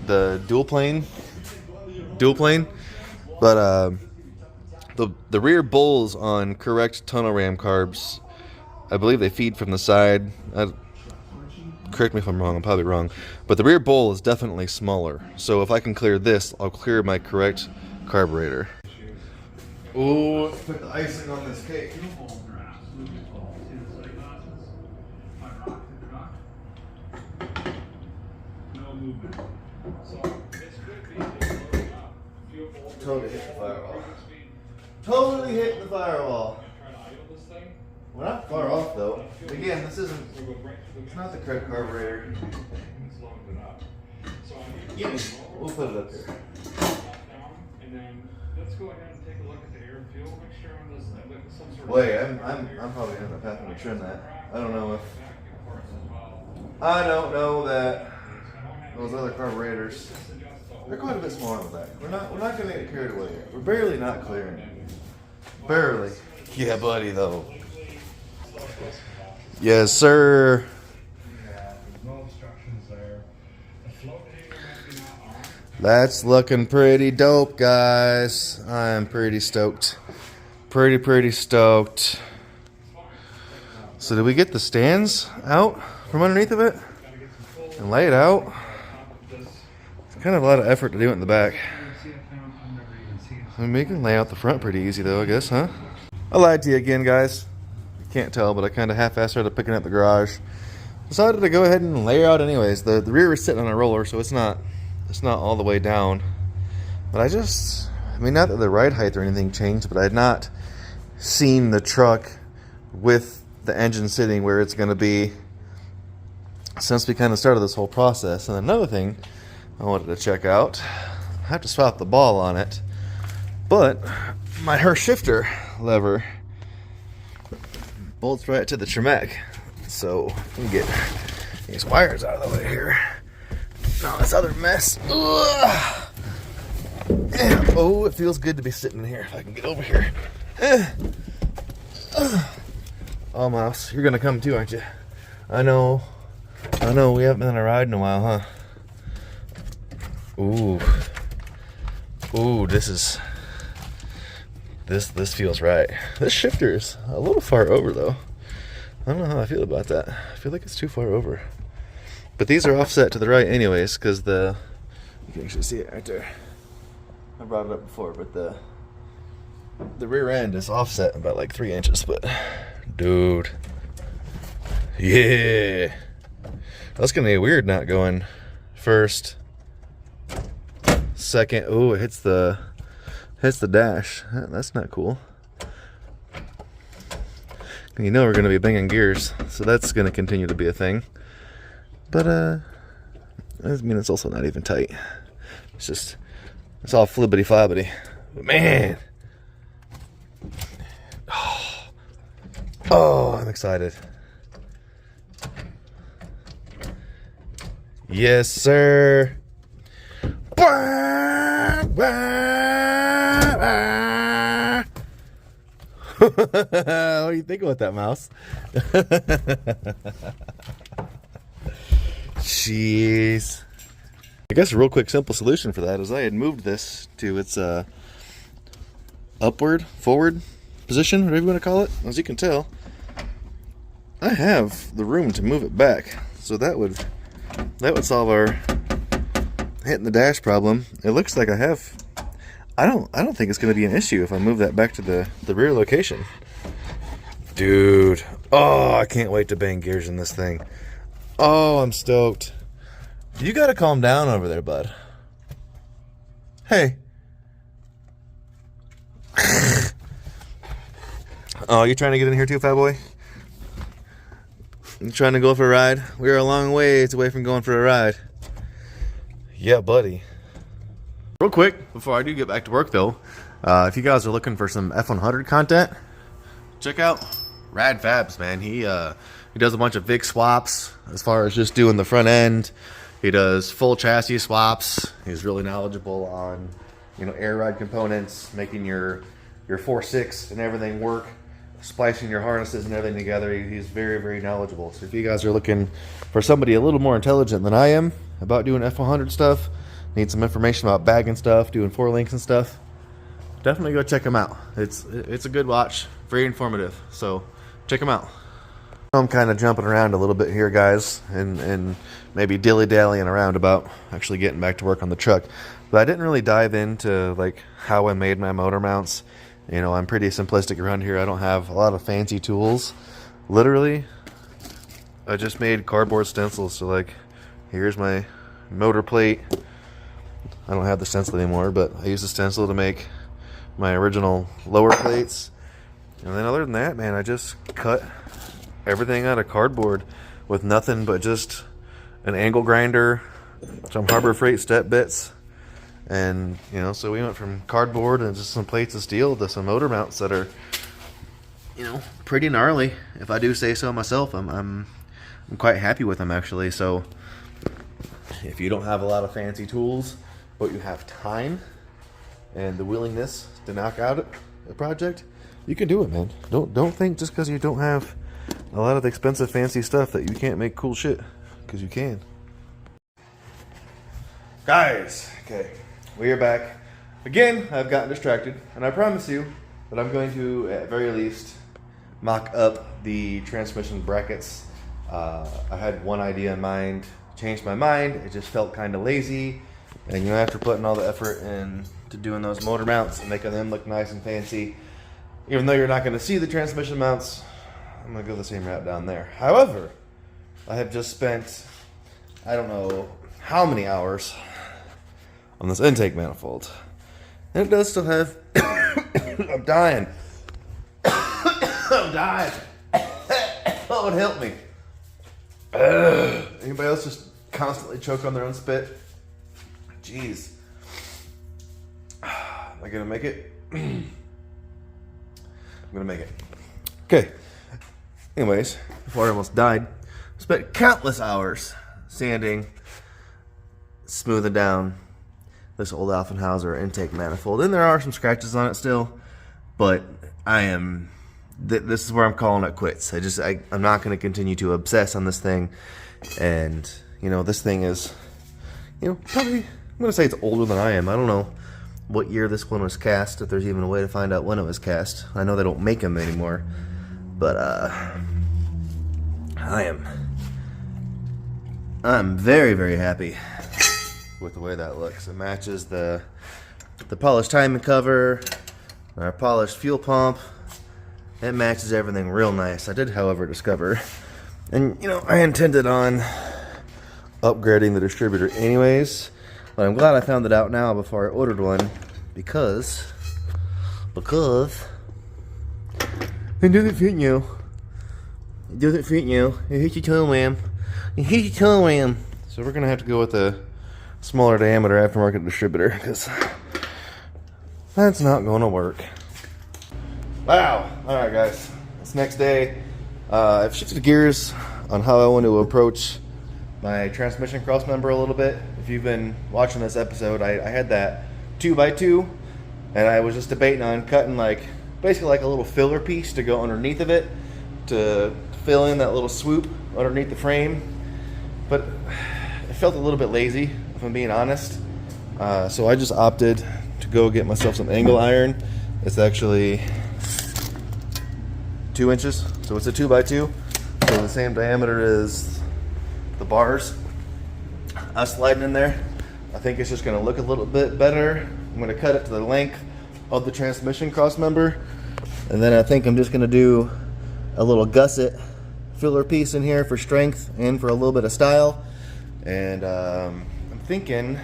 the dual plane. But the rear bowls on correct tunnel ram carbs, I believe they feed from the side. Correct me if I'm wrong, I'm probably wrong. But the rear bowl is definitely smaller. So if I can clear this, I'll clear my correct carburetor. Ooh, let's put the icing on this cake. Totally hit the firewall. Totally hit the firewall. We're not far off though. Again, it's not the correct carburetor. We'll put it up here. Wait, I'm probably gonna end up having to trim that. I don't know that those other carburetors, they're quite a bit smaller than that. We're not gonna get carried away here. We're barely not clearing. Barely. Yeah, buddy though. Yes, sir. That's looking pretty dope, guys. I am pretty stoked. Pretty stoked. So did we get the stands out from underneath of it and lay it out? It's kind of a lot of effort to do it in the back. I mean, we can lay out the front pretty easy though, I guess, huh? I lied to you again, guys. You can't tell, but I kind of half-assed started picking up the garage. Decided to go ahead and lay her out anyways. The rear is sitting on a roller, so it's not all the way down. But I mean, not that the ride height or anything changed, but I had not seen the truck with the engine sitting where it's going to be since we kind of started this whole process. And another thing I wanted to check out, I have to swap the ball on it, but her shifter lever bolts right to the Tremec. So let me get these wires out of the way here. Now this other mess. Ugh. Yeah. Oh, it feels good to be sitting in here. If I can get over here. Oh, Mouse, you're gonna come too, aren't you? I know. We haven't been on a ride in a while, huh? Ooh. This feels right. This shifter is a little far over though. I don't know how I feel about that. I feel like it's too far over. But these are offset to the right anyways, because you can actually see it right there. I brought it up before, but the rear end is offset about like 3 inches, but dude. Yeah. That's gonna be weird not going first, second. Oh, it hits the dash. That's not cool. You know we're going to be banging gears, so that's going to continue to be a thing. But, I mean, it's also not even tight. It's all flibbity-flobbity. But, man! Oh, I'm excited. Yes, sir! What do you think about that, Mouse? Jeez. I guess a real quick simple solution for that is I had moved this to its forward position, whatever you want to call it. As you can tell, I have the room to move it back. So that would solve our hitting the dash problem. It looks like I have. I don't think it's going to be an issue if I move that back to the rear location. Dude. Oh, I can't wait to bang gears in this thing. Oh, I'm stoked. You got to calm down over there, bud. Hey. Oh, you trying to get in here too, fat boy? You trying to go for a ride? We're a long ways away from going for a ride. Yeah, buddy. Real quick, before I do get back to work though, if you guys are looking for some F100 content, check out Rad Fabs, man. He He does a bunch of big swaps as far as just doing the front end. He does full chassis swaps. He's really knowledgeable on, you know, air ride components, making your 4.6 and everything work, splicing your harnesses and everything together. He's very, very knowledgeable. So if you guys are looking for somebody a little more intelligent than I am about doing f100 stuff, need some information about bagging stuff, doing 4 links and stuff, definitely go check him out. It's a good watch, very informative. So check him out. I'm kind of jumping around a little bit here, guys, and maybe dilly-dallying around about actually getting back to work on the truck. But I didn't really dive into like how I made my motor mounts. You know, I'm pretty simplistic around here. I don't have a lot of fancy tools. Literally, I just made cardboard stencils. So like, here's my motor plate. I don't have the stencil anymore, but I used the stencil to make my original lower plates. And then other than that, man, I just cut everything out of cardboard with nothing but just an angle grinder, some Harbor Freight step bits, and you know, so we went from cardboard and just some plates of steel to some motor mounts that are, you know, pretty gnarly, if I do say so myself. I'm quite happy with them, actually. So if you don't have a lot of fancy tools, but you have time and the willingness to knock out a project, you can do it, man. Don't think just because you don't have a lot of expensive fancy stuff that you can't make cool shit, because you can. Guys, okay, we are back again. I've gotten distracted, and I promise you that I'm going to at very least mock up the transmission brackets. I had one idea in mind, changed my mind. It just felt kind of lazy, and you know, after putting all the effort into doing those motor mounts and making them look nice and fancy, even though you're not going to see the transmission mounts, I'm going to go the same route down there. However, I have just spent, I don't know how many hours on this intake manifold. And it does still have, I'm dying. I'm dying. What would help me? Anybody else just constantly choke on their own spit? Jeez. Am I going to make it? I'm going to make it. Okay. Anyways, before I almost died, spent countless hours sanding, smoothing down this old Alfenhauser intake manifold. And there are some scratches on it still, but this is where I'm calling it quits. I'm not going to continue to obsess on this thing. And, you know, this thing is, you know, probably, I'm going to say it's older than I am. I don't know what year this one was cast, if there's even a way to find out when it was cast. I know they don't make them anymore. But I'm very, very happy with the way that looks. It matches the polished timing cover, our polished fuel pump. It matches everything real nice. I did, however, discover, and you know, I intended on upgrading the distributor anyways, but I'm glad I found it out now before I ordered one, because it doesn't fit you. It doesn't fit you. It hits your toe ram. It hits your toe ram. So we're gonna have to go with a smaller diameter aftermarket distributor, because that's not gonna work. Wow. Alright guys, it's next day. I've shifted gears on how I want to approach my transmission crossmember a little bit. If you've been watching this episode, I had that 2x2, and I was just debating on cutting basically like a little filler piece to go underneath of it to fill in that little swoop underneath the frame. But it felt a little bit lazy, if I'm being honest. So I just opted to go get myself some angle iron. It's actually 2 inches, so it's a 2x2, so the same diameter as the bars. I slide it in there. I think it's just going to look a little bit better. I'm going to cut it to the length of the transmission crossmember, and then I think I'm just going to do a little gusset filler piece in here for strength and for a little bit of style. And I'm thinking.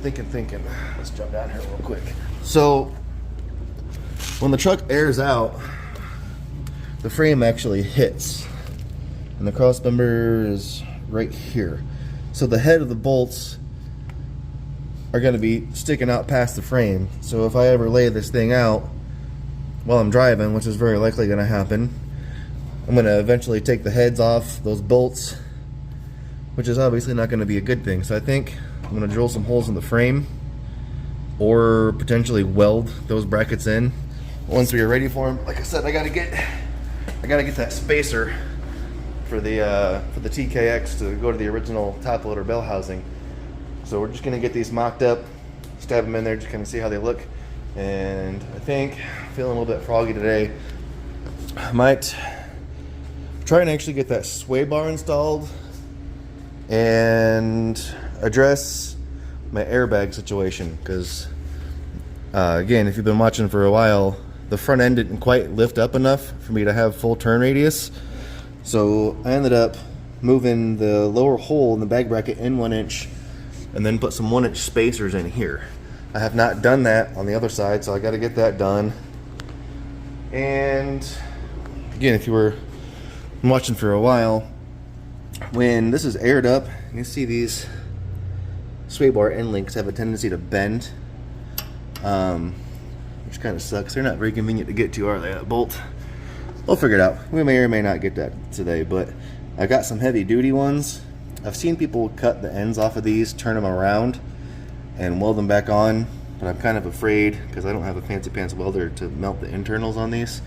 Let's jump down here real quick. So when the truck airs out, the frame actually hits, and the crossmember is right here. So the head of the bolts are going to be sticking out past the frame. So if I ever lay this thing out while I'm driving, which is very likely going to happen, I'm going to eventually take the heads off those bolts, which is obviously not going to be a good thing. So I think I'm going to drill some holes in the frame or potentially weld those brackets in once we are ready for them. Like I said, I got to get that spacer for the TKX to go to the original top loader bell housing. So we're just going to get these mocked up, stab them in there, just kind of see how they look. And I think, feeling a little bit froggy today, I might try and actually get that sway bar installed and address my airbag situation, because again, if you've been watching for a while, the front end didn't quite lift up enough for me to have full turn radius. So I ended up moving the lower hole in the bag bracket in 1 inch and then put some 1 inch spacers in here. I have not done that on the other side, so I got to get that done. And again, if you were watching for a while, when this is aired up, you see these sway bar end links have a tendency to bend, which kind of sucks. They're not very convenient to get to, are they? That bolt. We'll figure it out. We may or may not get that today, but I got some heavy duty ones. I've seen people cut the ends off of these, turn them around, and weld them back on, but I'm kind of afraid, because I don't have a fancy pants welder, to melt the internals on these.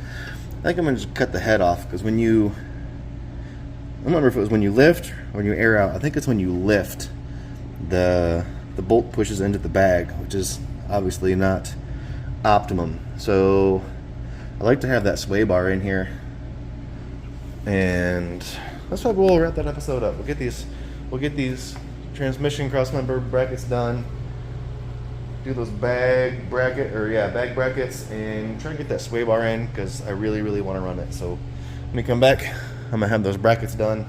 I think I'm going to just cut the head off, because when you, I don't remember if it was when you lift or when you air out, I think it's when you lift, the bolt pushes into the bag, which is obviously not optimum. So I like to have that sway bar in here, and that's why we'll wrap that episode up. We'll get these transmission crossmember brackets done, do those bag brackets, and try to get that sway bar in, because I really want to run it. So when we come back, I'm gonna have those brackets done,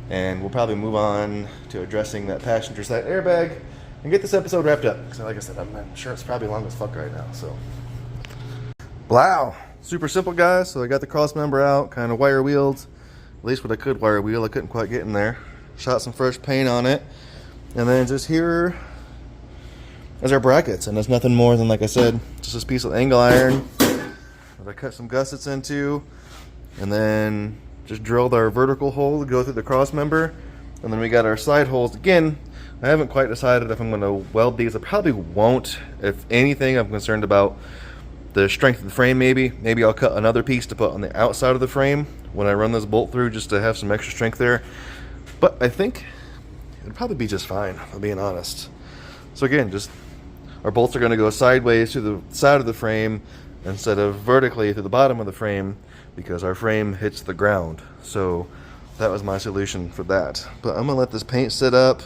and we'll probably move on to addressing that passenger side airbag and get this episode wrapped up. Because like I said, I'm sure it's probably long as fuck right now. So wow, super simple, guys. So I got the cross member out, kind of wire wheeled, at least what I could wire wheel. I couldn't quite get in there. Shot some fresh paint on it, and then just here is our brackets. And it's nothing more than, like I said, just this piece of angle iron that I cut some gussets into, and then just drilled our vertical hole to go through the cross member. And then we got our side holes. Again, I haven't quite decided if I'm going to weld these. I probably won't. If anything, I'm concerned about the strength of the frame. Maybe I'll cut another piece to put on the outside of the frame when I run this bolt through, just to have some extra strength there. But I think it'd probably be just fine, if I'm being honest. So again, just our bolts are going to go sideways to the side of the frame instead of vertically to the bottom of the frame, because our frame hits the ground. So that was my solution for that. But I'm going to let this paint sit up.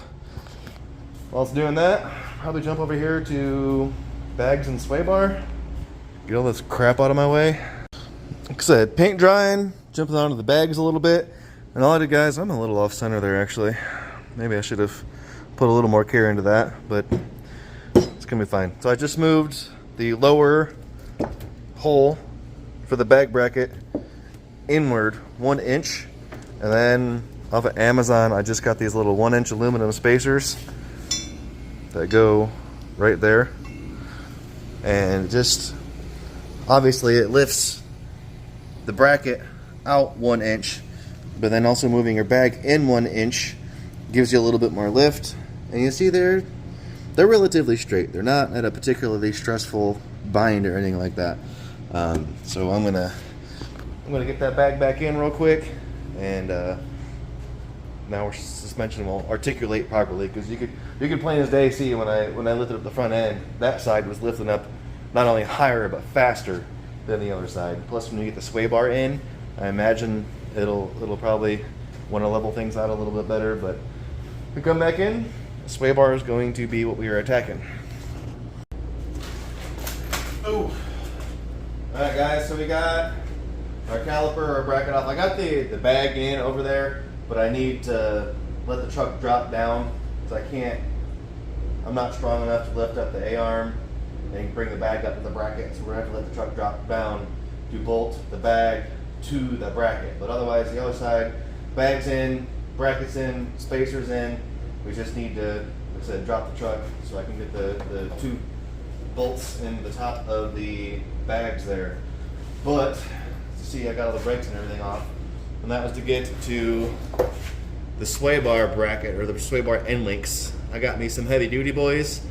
While it's doing that, probably jump over here to bags and sway bar. Get all this crap out of my way. Like I said, paint drying, jumping onto the bags a little bit. And all I did, guys, I'm a little off center there actually. Maybe I should have put a little more care into that, but it's gonna be fine. So I just moved the lower hole for the bag bracket inward 1 inch, and then off of Amazon I just got these little 1 inch aluminum spacers that go right there, and just obviously it lifts the bracket out 1 inch, but then also moving your bag in 1 inch gives you a little bit more lift. And you see they're relatively straight. They're not at a particularly stressful bind or anything like that. So I'm gonna get that bag back in real quick, and now our suspension will articulate properly, because you could plain as day see when I lifted up the front end, that side was lifting up not only higher but faster than the other side. Plus, when you get the sway bar in, I imagine it'll probably want to level things out a little bit better. But we come back in, the sway bar is going to be what we are attacking. Oh, all right, guys. So we got our caliper, our bracket off. I got the bag in over there, but I need to let the truck drop down, because I'm not strong enough to lift up the A-arm and bring the bag up to the bracket. So we're gonna have to let the truck drop down to bolt the bag to the bracket. But otherwise, the other side, bags in, brackets in, spacers in. We just need to, like I said, drop the truck so I can get the 2 bolts in the top of the bags there. But see, I got all the brakes and everything off. and that was to get to the sway bar bracket, or the sway bar end links. I got me some heavy duty boys.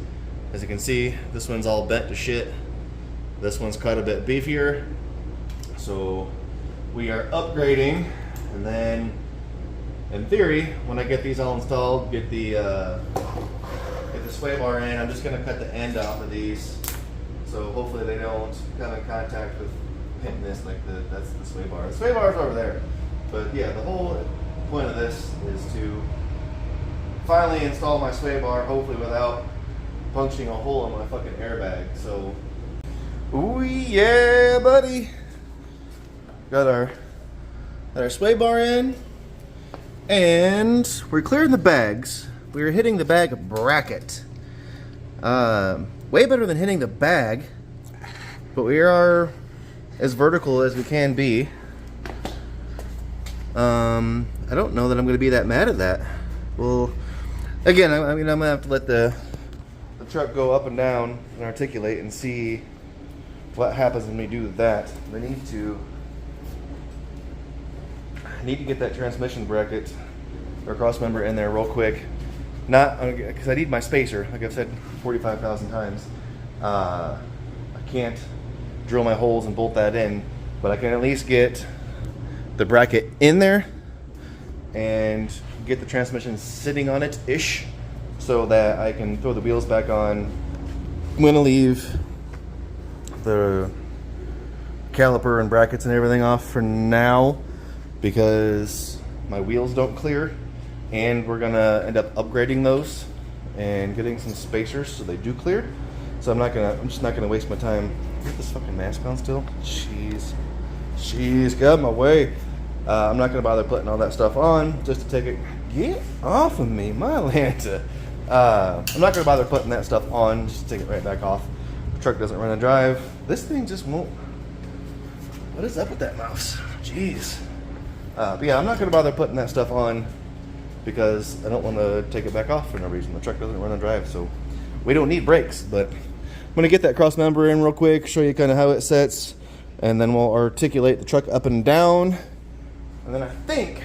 As you can see, this one's all bent to shit. This one's quite a bit beefier. So we are upgrading, and then in theory, when I get these all installed, get the sway bar in, I'm just gonna cut the end off of these. So hopefully they don't come in contact with hitting this, like that's the sway bar. The sway bar is over there. But yeah, the whole point of this is to finally install my sway bar, hopefully without puncturing a hole in my fucking airbag. So, ooh yeah, buddy. Got our sway bar in, and we're clearing the bags. We're hitting the bag bracket. Way better than hitting the bag, but we are as vertical as we can be. I don't know that I'm going to be that mad at that. Well, again, I mean, I'm going to have to let the truck go up and down and articulate and see what happens when we do that. I need to get that transmission bracket or crossmember in there real quick. Not because I need my spacer, like I've said 45,000 times. I can't drill my holes and bolt that in, but I can at least get the bracket in there and get the transmission sitting on it ish, so that I can throw the wheels back on. I'm gonna leave the caliper and brackets and everything off for now because my wheels don't clear, and we're gonna end up upgrading those and getting some spacers so they do clear. So I'm just not gonna waste my time. Get this fucking mask on still. Jeez, get out of my way. I'm not gonna bother putting all that stuff on just to take it. Get off of me, my Lanta. I'm not gonna bother putting that stuff on, just take it right back off. The truck doesn't run and drive. This thing just won't. What is up with that mouse? Jeez. But yeah, I'm not gonna bother putting that stuff on because I don't want to take it back off for no reason. The truck doesn't run and drive, so we don't need brakes. But I'm gonna get that cross member in real quick, show you kind of how it sets, and then we'll articulate the truck up and down. And then I think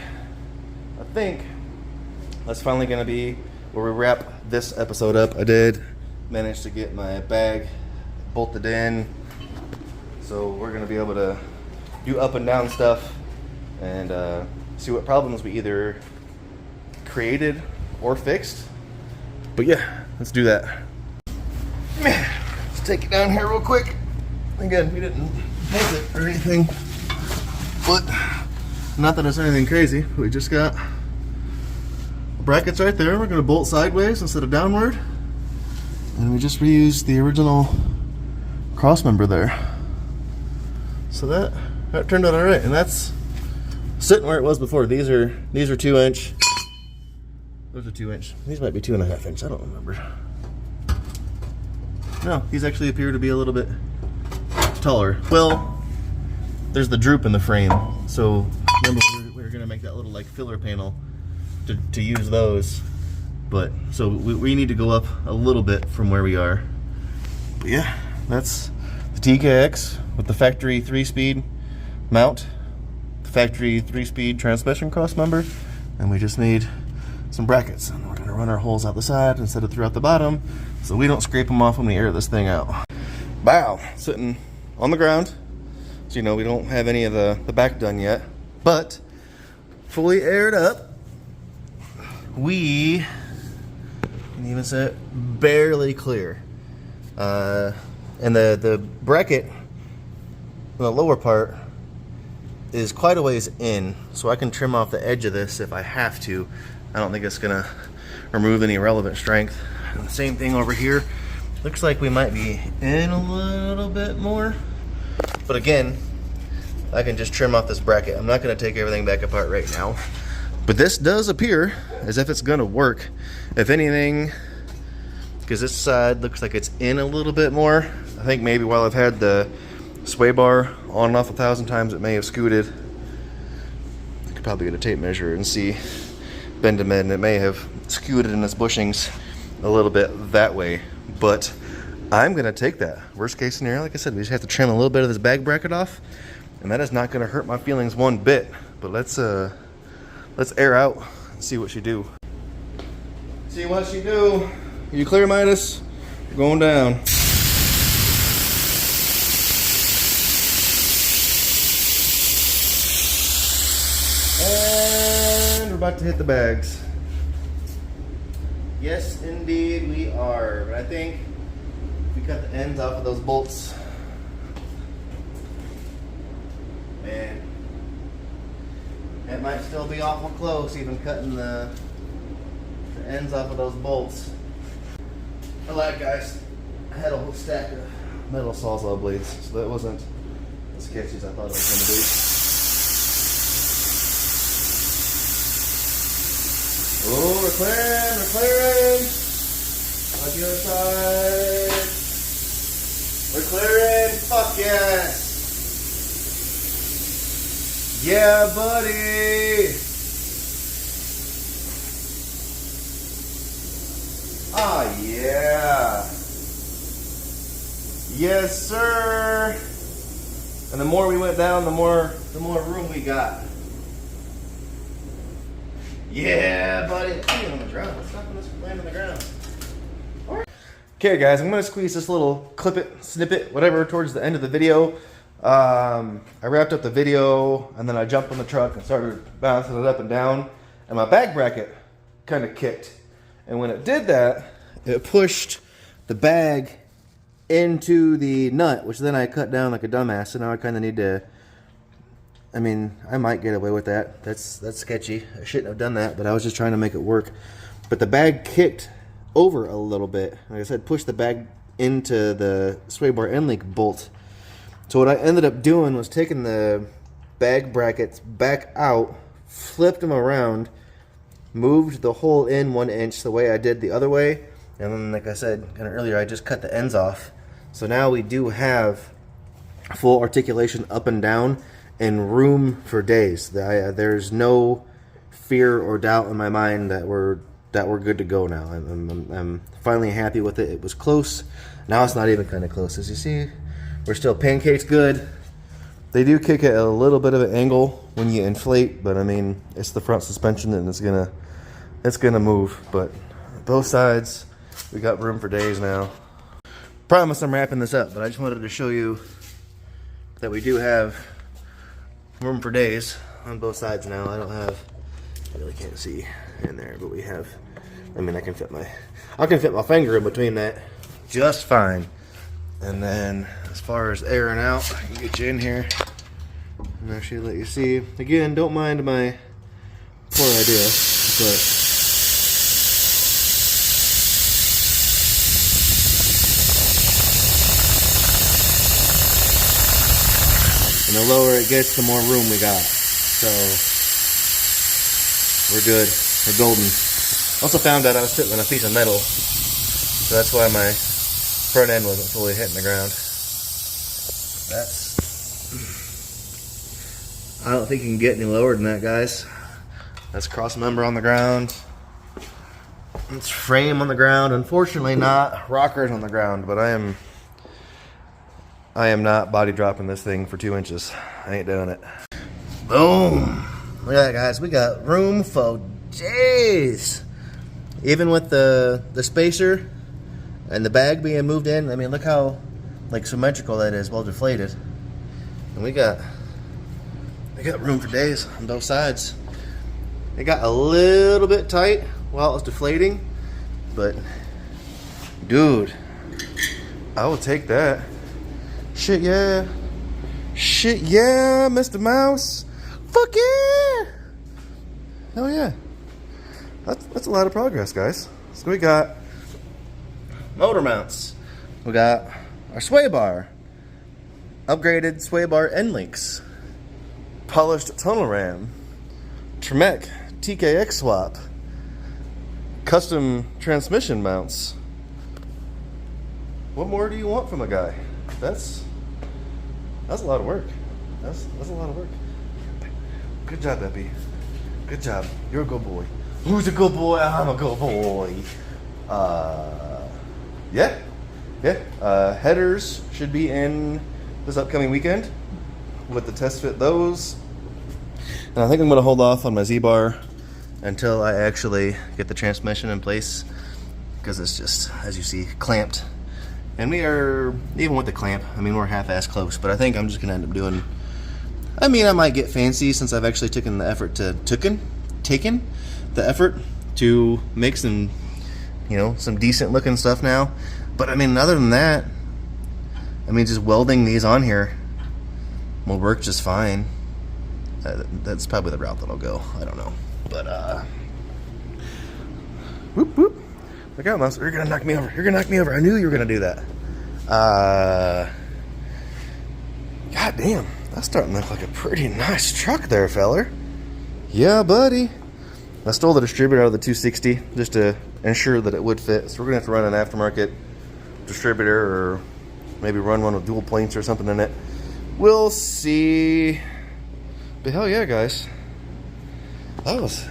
that's finally gonna be where we wrap this episode up. I did manage to get my bag bolted in, so we're gonna be able to do up and down stuff and see what problems we either created or fixed. But yeah, let's do that. Let's take it down here real quick. Again, we didn't bolt it or anything, but not that it's anything crazy. We just got brackets right there. We're gonna bolt sideways instead of downward, and we just reused the original cross member there. So that turned out all right, and that's sitting where it was before. These are 2-inch. Those are 2-inch. These might be 2.5 inch. I don't remember. No, these actually appear to be a little bit taller. Well, there's the droop in the frame. So remember, we were gonna make that little like filler panel to use those. But so we need to go up a little bit from where we are. But yeah, that's the TKX with the factory 3-speed mount, the factory 3-speed transmission cross member, and we just need some brackets, and we're gonna run our holes out the side instead of throughout the bottom so we don't scrape them off when we air this thing out. Bow, sitting on the ground, so you know we don't have any of the back done yet, but fully aired up. We can even say it barely clear, and the bracket in the lower part is quite a ways in, so I can trim off the edge of this if I have to. I don't think it's gonna remove any relevant strength. And the same thing over here. Looks like we might be in a little bit more, but again, I can just trim off this bracket. I'm not gonna take everything back apart right now, but this does appear as if it's gonna work. If anything, because this side looks like it's in a little bit more. I think maybe while I've had the sway bar on and off 1,000 times, it may have scooted. I could probably get a tape measure and see bend them in. It may have scooted in its bushings a little bit that way, but I'm gonna take that. Worst case scenario, like I said, we just have to trim a little bit of this bag bracket off, and that is not gonna hurt my feelings one bit. But let's air out and see what she do. See what she do. You clear, Midas? We're going down. And we're about to hit the bags. Yes, indeed we are. But I think if we cut the ends off of those bolts, man, it might still be awful close, even cutting the ends off of those bolts. Alright guys, I had a whole stack of metal sawzall blades, so that wasn't as sketchy as I thought it was going to be. Oh, we're clearing! On the other side. We're clearing, fuck yes! Yeah, buddy! Ah, yeah! Yes, sir! And the more we went down, the more room we got. Yeah, buddy. It's on the ground. Let's not gonna land on the ground. Okay, guys, I'm gonna squeeze this little snippet, whatever, towards the end of the video. I wrapped up the video, and then I jumped on the truck and started bouncing it up and down, and my bag bracket kind of kicked. And when it did that, it pushed the bag into the nut, which then I cut down like a dumbass. So now I kind of need to. I mean, I might get away with that. That's sketchy. I shouldn't have done that, but I was just trying to make it work. But the bag kicked over a little bit. Like I said, pushed the bag into the sway bar end link bolt. So what I ended up doing was taking the bag brackets back out, flipped them around, moved the hole in 1 inch the way I did the other way, and then, like I said kind of earlier, I just cut the ends off. So now we do have full articulation up and down and room for days. There's no fear or doubt in my mind that we're good to go now. I'm finally happy with it. It was close. Now it's not even kind of close. As you see, we're still pancakes good. They do kick at a little bit of an angle when you inflate, but I mean, it's the front suspension and it's gonna move. But both sides, we got room for days now. Promise I'm wrapping this up, but I just wanted to show you that we do have room for days on both sides now. I really can't see in there, but we have, I mean, I can fit my finger in between that just fine. And then as far as airing out, I can get you in here and actually let you see. Again, don't mind my poor idea, but and the lower it gets, the more room we got. So we're good. We're golden. Also found out I was sitting on a piece of metal, so that's why my front end wasn't fully hitting the ground. I don't think you can get any lower than that, guys. That's cross member on the ground. It's frame on the ground. Unfortunately, not rockers on the ground, but I am not body dropping this thing for 2 inches. I ain't doing it. Boom. Look at that, guys. We got room for days. Even with the spacer and the bag being moved in, I mean, look how like symmetrical that is, well deflated. And we got room for days on both sides. It got a little bit tight while it was deflating, but dude, I will take that. Shit yeah. Shit yeah, Mr. Mouse. Fuck yeah. Hell yeah. That's a lot of progress, guys. So we got motor mounts. We got our sway bar. Upgraded sway bar end links. Polished tunnel ram. Tremec TKX swap. Custom transmission mounts. What more do you want from a guy? That's a lot of work. That's a lot of work. Good job, Eppy. Good job. You're a good boy. Who's a good boy? I'm a good boy. Yeah. Headers should be in this upcoming weekend with the test fit those. And I think I'm gonna hold off on my Z-bar until I actually get the transmission in place, because it's just, as you see, clamped. And we are, even with the clamp, I mean, we're half-ass close, but I think I'm just gonna end up doing, I mean, I might get fancy since I've actually taken the effort to make some, you know, some decent looking stuff now. But I mean, other than that, I mean, just welding these on here will work just fine. That's probably the route that I'll go. I don't know. But, whoop, whoop. Look out, Mouse. You're gonna knock me over. You're gonna knock me over. I knew you were gonna do that. God damn. That's starting to look like a pretty nice truck there, feller. Yeah, buddy. I stole the distributor out of the 260 just to ensure that it would fit. So we're gonna have to run an aftermarket distributor, or maybe run one with dual points or something in it. We'll see. But hell yeah, guys. That was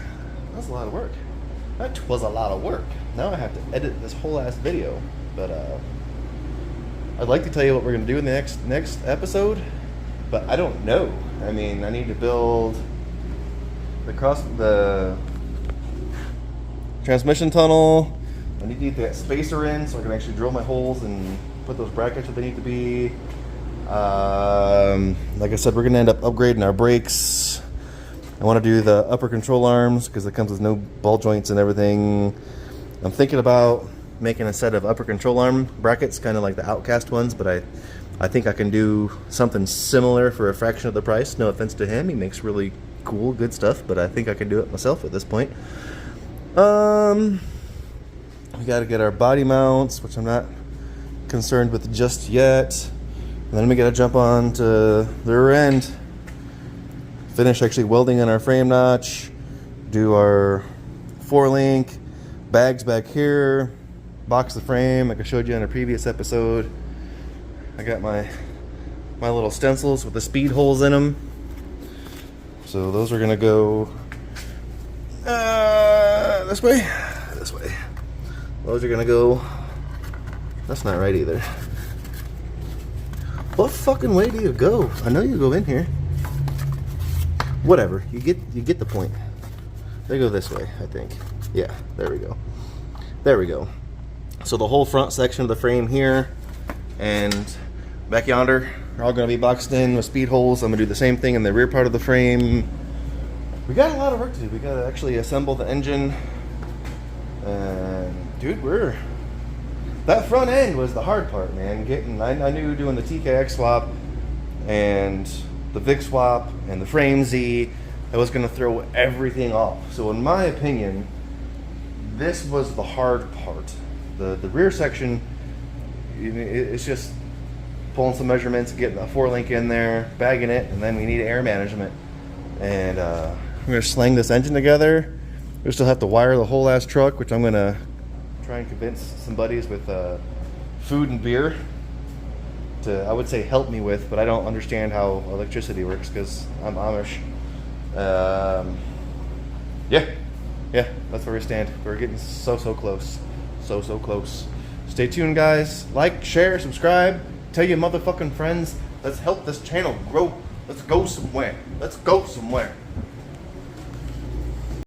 a lot of work. That was a lot of work. Now I have to edit this whole ass video. But I'd like to tell you what we're gonna do in the next episode, but I don't know. I mean, I need to build the transmission tunnel. I need to get that spacer in so I can actually drill my holes and put those brackets where they need to be. Like I said, we're gonna end up upgrading our brakes. I want to do the upper control arms because it comes with no ball joints and everything. I'm thinking about making a set of upper control arm brackets, kind of like the Outcast ones, but I think I can do something similar for a fraction of the price. No offense to him, he makes really cool, good stuff, but I think I can do it myself at this point. We got to get our body mounts, which I'm not concerned with just yet. And then we got to jump on to the rear end, finish actually welding on our frame notch, do our 4-link, bags back here, box the frame like I showed you in a previous episode. I got my little stencils with the speed holes in them. So those are going to go this way. Those are going to go, that's not right either. What fucking way do you go? I know you go in here. Whatever, you get the point. They go this way, I think. Yeah, there we go. There we go. So the whole front section of the frame here and back yonder are all going to be boxed in with speed holes. I'm going to do the same thing in the rear part of the frame. We got a lot of work to do. We got to actually assemble the engine. And dude, that front end was the hard part, man. I knew doing the TKX swap and the VIC swap and the frame Z, I was going to throw everything off. So in my opinion, this was the hard part. The rear section, it's just pulling some measurements, getting a 4-link in there, bagging it, and then we need air management. And we're going to sling this engine together. We still have to wire the whole ass truck, which I'm going to try and convince some buddies with food and beer to, I would say, help me with, but I don't understand how electricity works because I'm Amish. Yeah, that's where we stand. We're getting so close. So close. Stay tuned, guys. Like, share, subscribe. Tell your motherfucking friends. Let's help this channel grow. Let's go somewhere.